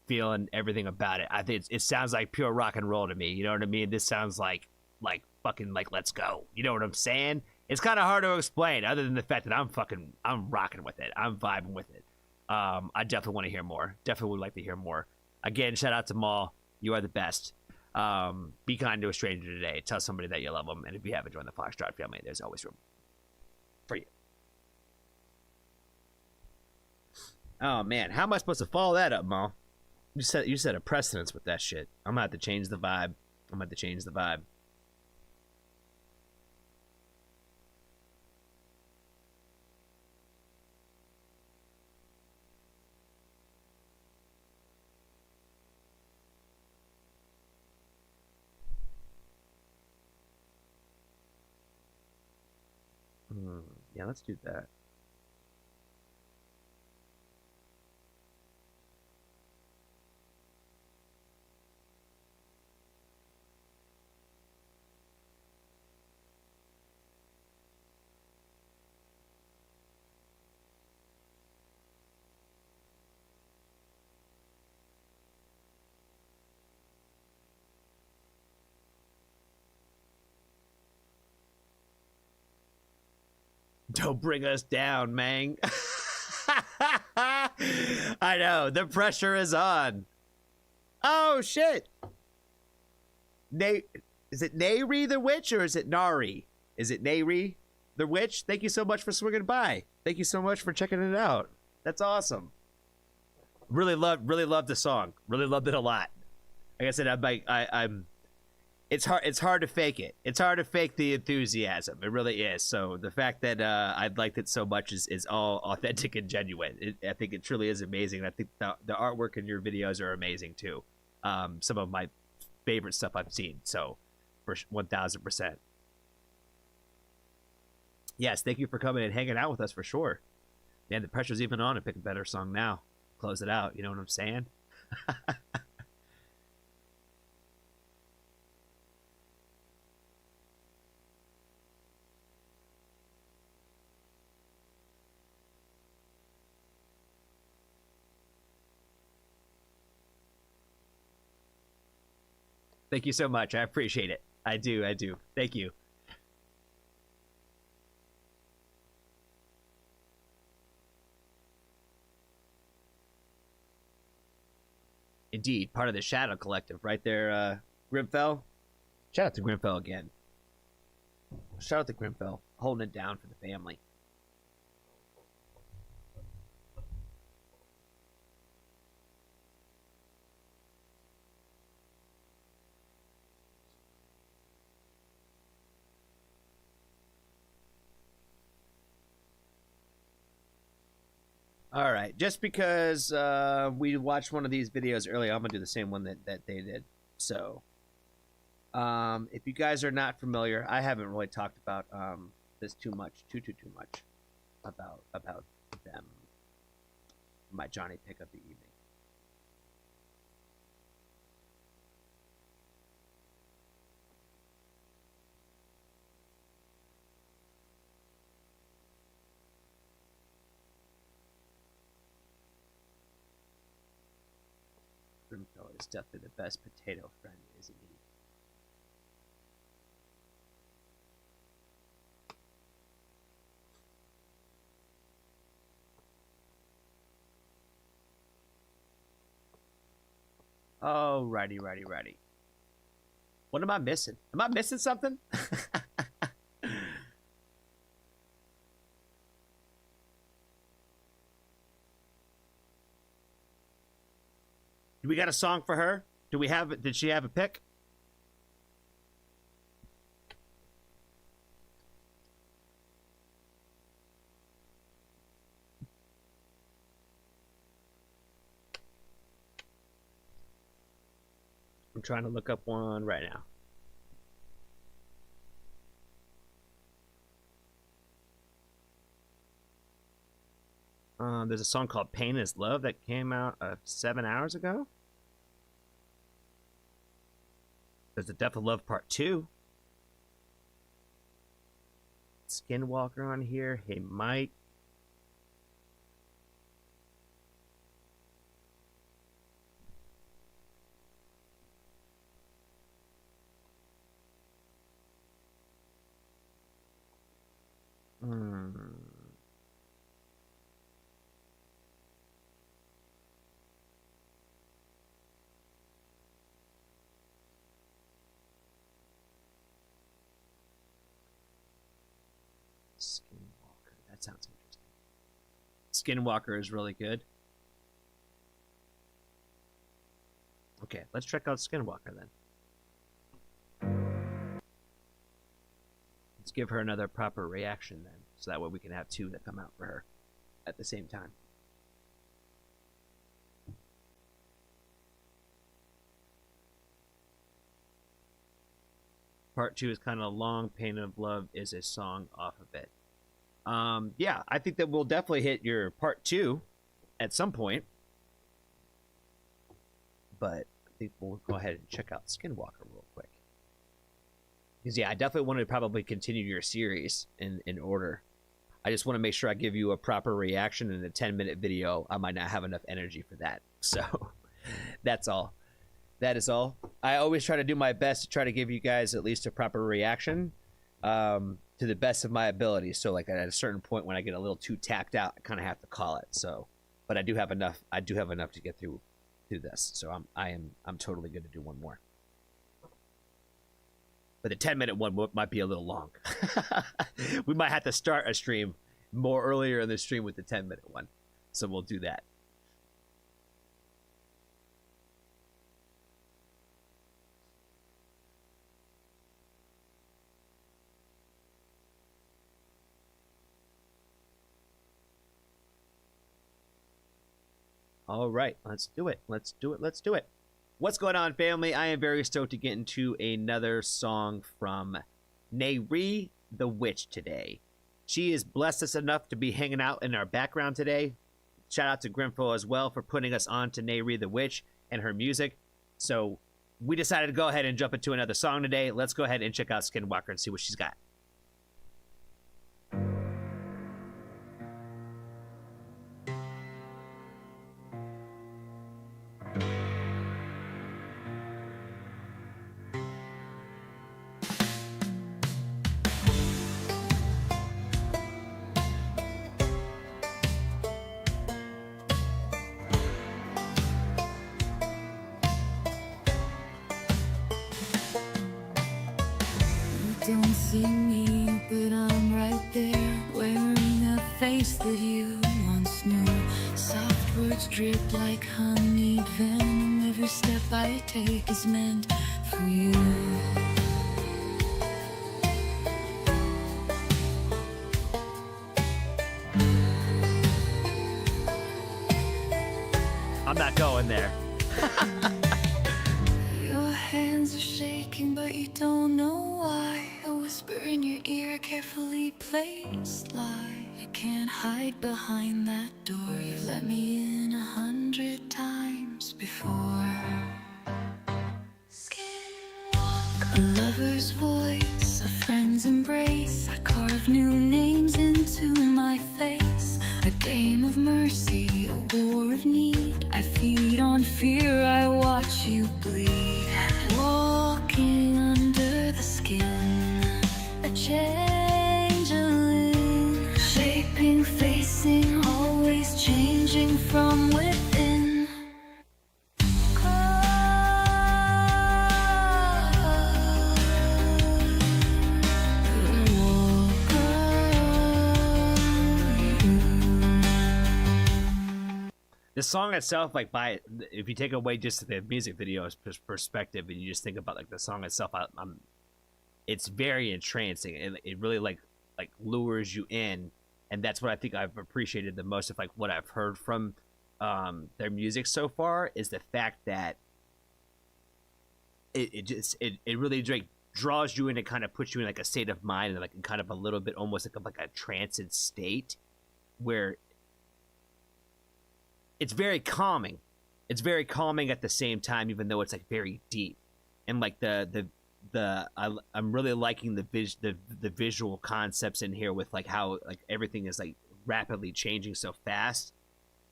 feeling everything about it. I think it sounds like pure rock and roll to me. You know what I mean? This sounds like fucking like let's go. You know what I'm saying? It's kind of hard to explain, other than the fact that I'm rocking with it. I'm vibing with it. I definitely want to hear more. Definitely would like to hear more. Again, shout out to Maul. You are the best. Be kind to a stranger today. Tell somebody that you love them. And if you haven't joined the Foxtrot family, there's always room for you. Oh man, how am I supposed to follow that up, Maul? You set a precedence with that shit. I'm gonna have to change the vibe. Yeah, let's do that. Don't bring us down, man. I know, the pressure is on. Oh, shit. Is it Nayri the Witch or is it Nari? Is it Nayri the Witch? Thank you so much for swinging by. Thank you so much for checking it out. That's awesome. Really loved the song. Really loved it a lot. Like I said, I'm it's hard to fake it. It's hard to fake the enthusiasm. It really is. So the fact that I liked it so much is all authentic and genuine. I think it truly is amazing. And I think the artwork in your videos are amazing too. Some of my favorite stuff I've seen. So for 1000%. Yes, thank you for coming and hanging out with us for sure. Man, the pressure's even on to pick a better song now. Close it out. You know what I'm saying? Thank you so much. I appreciate it. I do. Thank you. Indeed, part of the Shadow Collective right there, Grimfell. Shout out to Grimfell again. Shout out to Grimfell, holding it down for the family. All right, just because we watched one of these videos earlier, I'm gonna do the same one that they did. So, if you guys are not familiar, I haven't really talked about this too much about them. My Johnny pick of the evening. Grimpho is definitely the best potato friend, isn't he? Oh, righty. What am I missing? Am I missing something? Do we got a song for her? Do we have it? Did she have a pick? I'm trying to look up one right now. There's a song called Pain is Love that came out 7 hours ago. There's the Death of Love Part 2. Skinwalker on here. Hey, Mike. Skinwalker. That sounds interesting. Skinwalker is really good. Okay, let's check out Skinwalker then. Let's give her another proper reaction then, so that way we can have two that come out for her at the same time. Part 2 is kind of long. Pain of Love is a song off of it. Yeah, I think that we'll definitely hit your part 2 at some point. But I think we'll go ahead and check out Skinwalker real quick. Because, yeah, I definitely want to probably continue your series in order. I just want to make sure I give you a proper reaction in a 10-minute video. I might not have enough energy for that. So, that's all. That is all. I always try to do my best to try to give you guys at least a proper reaction to the best of my ability. So, like, at a certain point when I get a little too tapped out, I kind of have to call it. So, but I do have enough. I do have enough to get through this. So I'm totally good to do one more. But the 10-minute one might be a little long. We might have to start a stream more earlier in the stream with the 10-minute one. So we'll do that. All right, let's do it. Let's do it. What's going on, family? I am very stoked to get into another song from Nayri the Witch today. She has blessed us enough to be hanging out in our background today. Shout out to Grimpho as well for putting us on to Nayri the Witch and her music. So we decided to go ahead and jump into another song today. Let's go ahead and check out Skinwalker and see what she's got.
Don't see me, but I'm right there, wearing a face that you once knew. Soft words drip like honeyed venom. Every step I take is meant for you.
I'm not going there.
Your hands are shaking, but you don't know why. A whisper in your ear, carefully placed lie. You can't hide behind that door. You've let me in 100 times before. Skinwalker. A lover's voice, a friend's embrace. I carve new names into my face. I game of mercy, a war of need. I feed on fear, I watch you bleed. Walking under the skin, a changeling, shaping, facing, always changing from within.
The song itself, like if you take away just the music video's perspective and you just think about like the song itself, it's very entrancing and it really like lures you in, and that's what I think I've appreciated the most of like what I've heard from their music so far is the fact that it really like draws you in and kind of puts you in like a state of mind and like kind of a little bit almost like a tranced state where it's very calming. It's very calming at the same time, even though it's like very deep. And like I'm really liking the visual concepts in here with like how like everything is like rapidly changing so fast.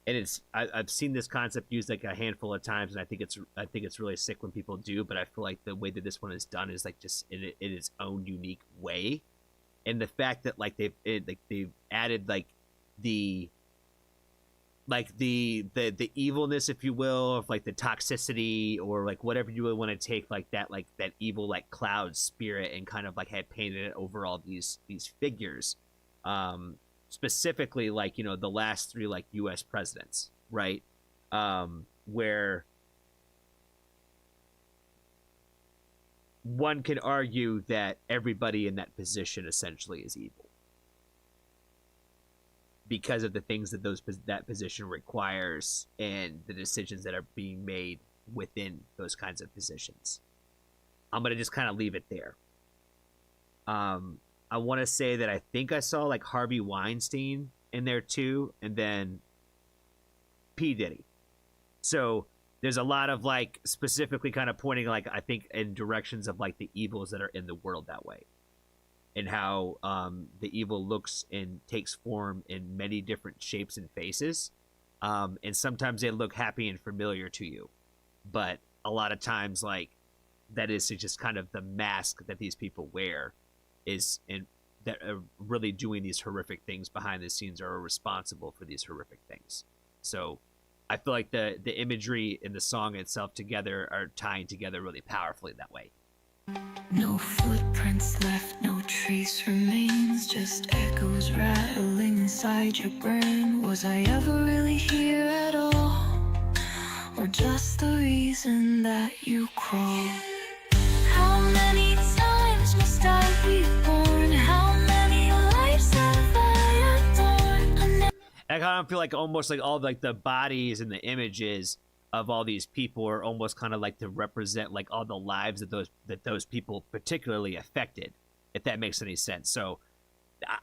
And I've seen this concept used like a handful of times, and I think it's really sick when people do. But I feel like the way that this one is done is like just in its own unique way, and the fact that like they've added like the evilness, if you will, of like the toxicity or like whatever you would want to take like that evil like cloud spirit and kind of like had painted it over all these figures, specifically like, you know, the last three like U.S. presidents, right, where one can argue that everybody in that position essentially is evil because of the things that that position requires and the decisions that are being made within those kinds of positions. I'm gonna just kind of leave it there. I want to say that I think I saw like Harvey Weinstein in there too, and then P. Diddy. So there's a lot of like specifically kind of pointing like I think in directions of like the evils that are in the world that way. And how the evil looks and takes form in many different shapes and faces. And sometimes they look happy and familiar to you. But a lot of times, like, that is just kind of the mask that these people wear that are really doing these horrific things behind the scenes or are responsible for these horrific things. So I feel like the imagery and the song itself together are tying together really powerfully that way.
No footprints left, no trace remains, just echoes rattling inside your brain. Was I ever really here at all? Or just the reason that you crawl? How many times must I be born? How many lives have I adorned?
I kind of feel like almost like all like the bodies and the images of all these people are almost kind of like to represent like all the lives that those people particularly affected, if that makes any sense. So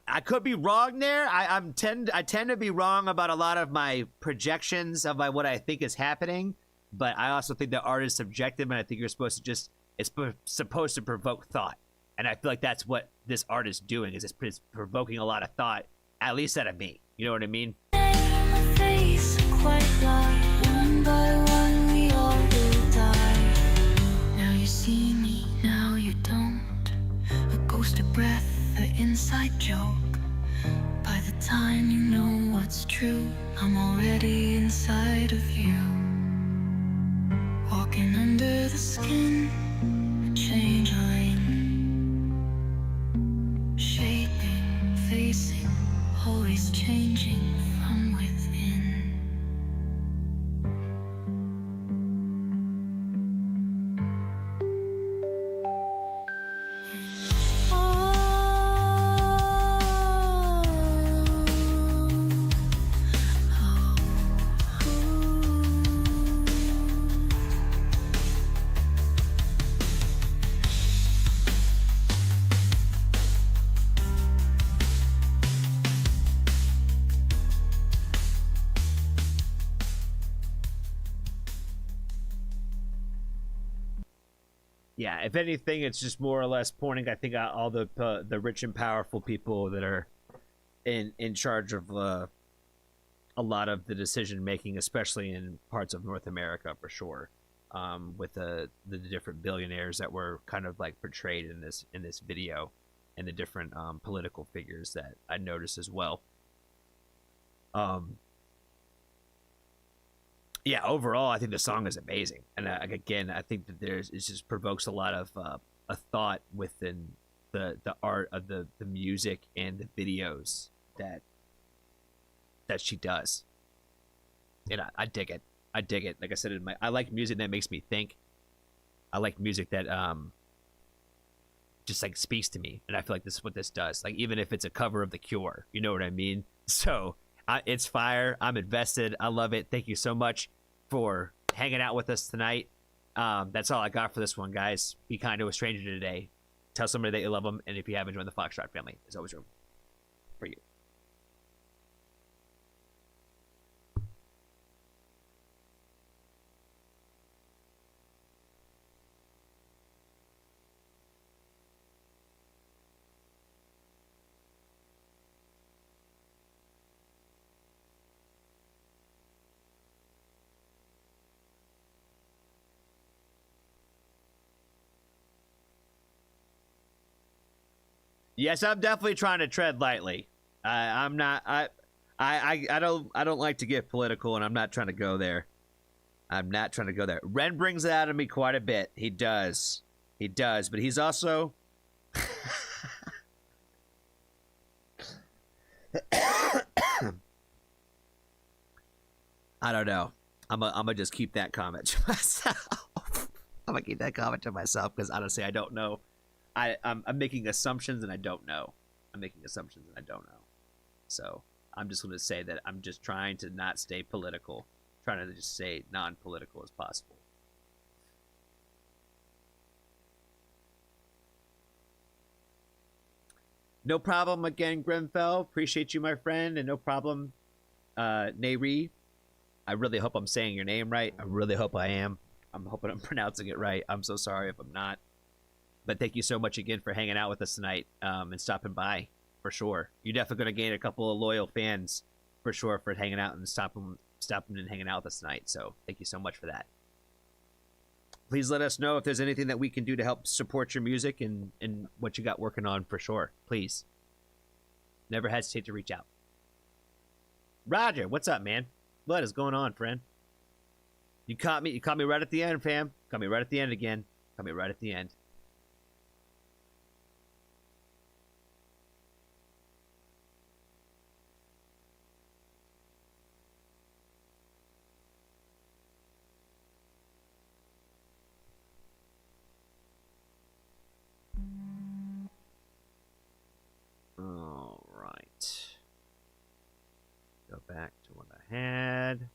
I could be wrong there. I tend to be wrong about a lot of my projections of what I think is happening, but I also think the art is subjective, and I think you're supposed to it's supposed to provoke thought, and I feel like that's what this art is doing, is it's provoking a lot of thought, at least out of me. You know what I mean?
One by one we all will die. Now you see me, now you don't. A ghost of breath, an inside joke. By the time you know what's true, I'm already inside of you. Walking under the skin, a changeling. Shaping, facing, always changing from within.
Yeah, if anything, it's just more or less pointing, I think, at all the rich and powerful people that are in charge of a lot of the decision making, especially in parts of North America, for sure. With the different billionaires that were kind of like portrayed in this video, and the different political figures that I noticed as well. Yeah, overall, I think the song is amazing, and again, I think that it just provokes a lot of a thought within the art of the music and the videos that she does. And I dig it. I dig it. Like I said, I like music that makes me think. I like music that just like speaks to me, and I feel like this is what this does. Like, even if it's a cover of The Cure, you know what I mean? So it's fire. I'm invested. I love it. Thank you so much for hanging out with us tonight. That's all I got for this one, guys. Be kind to a stranger today. Tell somebody that you love them, and if you haven't joined the Foxtrot family, there's always room for you. Yes, I'm definitely trying to tread lightly. I'm not. I don't like to get political, and I'm not trying to go there. I'm not trying to go there. Ren brings it out of me quite a bit. He does. He does. But he's also. I don't know. I'm gonna just keep that comment to myself. I'm gonna keep that comment to myself because honestly, I don't know. I'm making assumptions and I don't know. I'm making assumptions and I don't know. So I'm just going to say that I'm just trying to not stay political, trying to just stay non-political as possible. No problem again, Grimfell. Appreciate you, my friend, and no problem, Nayri. I really hope I'm saying your name right. I really hope I am. I'm hoping I'm pronouncing it right. I'm so sorry if I'm not. But thank you so much again for hanging out with us tonight, and stopping by, for sure. You're definitely going to gain a couple of loyal fans, for sure, for hanging out and stopping and hanging out with us tonight. So thank you so much for that. Please let us know if there's anything that we can do to help support your music and what you got working on, for sure. Please. Never hesitate to reach out. Roger, what's up, man? What is going on, friend? You caught me right at the end, fam. Caught me right at the end again. Caught me right at the end. All right. Go back to what I had.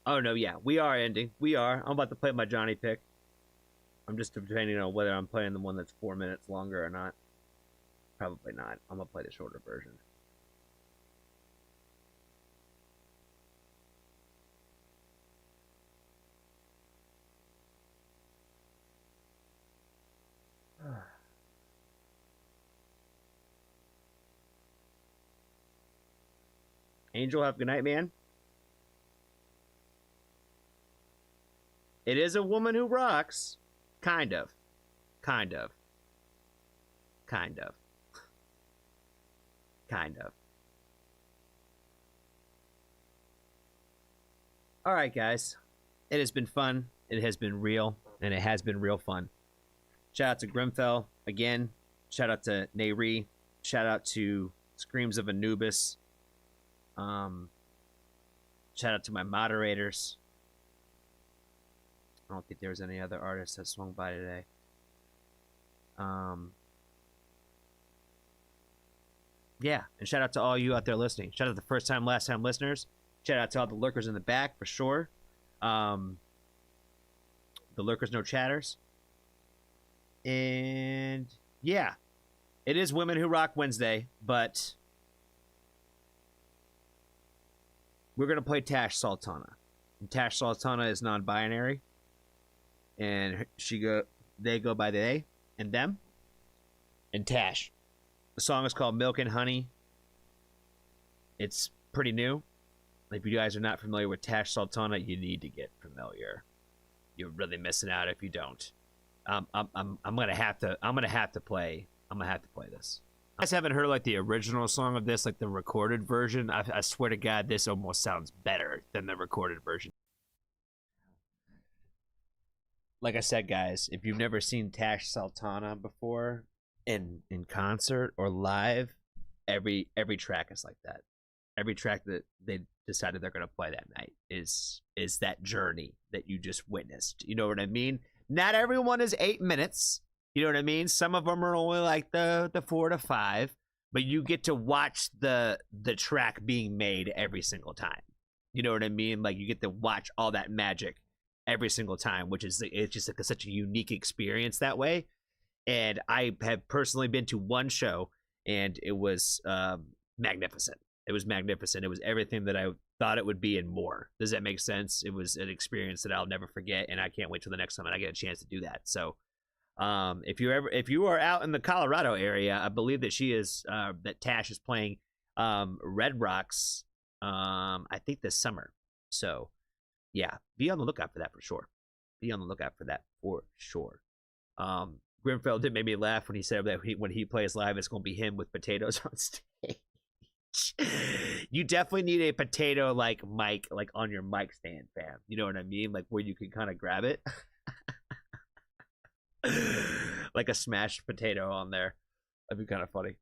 Oh no, yeah, we are ending. We are. I'm about to play my Johnny pick. I'm just depending on whether I'm playing the one that's 4 minutes longer or not. Probably not. I'm gonna play the shorter version. Angel, have a good night, man. It is a woman who rocks. Kind of. Kind of. Kind of. Kind of. All right, guys. It has been fun. It has been real. And it has been real fun. Shout out to Grimfell again. Shout out to Nayri. Shout out to Screams of Anubis. Shout out to my moderators. I don't think there was any other artists that swung by today. Yeah, and shout out to all you out there listening. Shout out to the first time, last time listeners. Shout out to all the lurkers in the back for sure. The lurkers, no chatters. And yeah, it is Women Who Rock Wednesday, but we're gonna play Tash Sultana. And Tash Sultana is non-binary, and they go by they and them. And Tash. The song is called Milk and Honey. It's pretty new. If you guys are not familiar with Tash Sultana, you need to get familiar. You're really missing out if you don't. I'm gonna have to play this. You guys haven't heard like the original song of this, like the recorded version. I swear to God, this almost sounds better than the recorded version. Like I said, guys, if you've never seen Tash Sultana before in concert or live, every track is like that. Every track that they decided they're going to play that night is that journey that you just witnessed. You know what I mean? Not everyone is 8 minutes. You know what I mean? Some of them are only like the 4 to 5, but you get to watch the track being made every single time. You know what I mean? Like you get to watch all that magic every single time, which is it's just like such a unique experience that way. And I have personally been to one show, and it was magnificent. It was magnificent. It was everything that I thought it would be and more. Does that make sense? It was an experience that I'll never forget, and I can't wait till the next time I get a chance to do that. So, if you are out in the Colorado area, I believe that that Tash is playing Red Rocks. I think this summer. So, yeah, be on the lookout for that for sure. Be on the lookout for that for sure. Grimfeld did make me laugh when he said that when he plays live, it's going to be him with potatoes on stage. You definitely need a potato like mic, like on your mic stand, fam. You know what I mean? Like where you can kind of grab it. Like a smashed potato on there. That'd be kind of funny.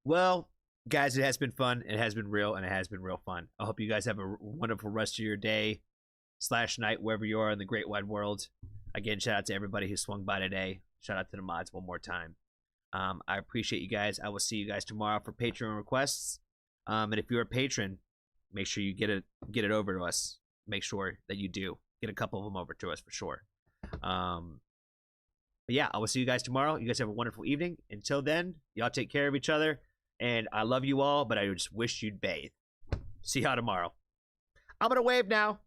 Well, guys, it has been fun. It has been real, and it has been real fun. I hope you guys have a wonderful rest of your day / night, wherever you are in the great wide world. Again, shout out to everybody who swung by today. Shout out to the mods one more time. I appreciate you guys. I will see you guys tomorrow for Patreon requests. And if you're a patron, make sure you get it over to us. Make sure that you do get a couple of them over to us for sure. But yeah, I will see you guys tomorrow. You guys have a wonderful evening. Until then, y'all take care of each other. And I love you all, but I just wish you'd bathe. See y'all tomorrow. I'm gonna wave now.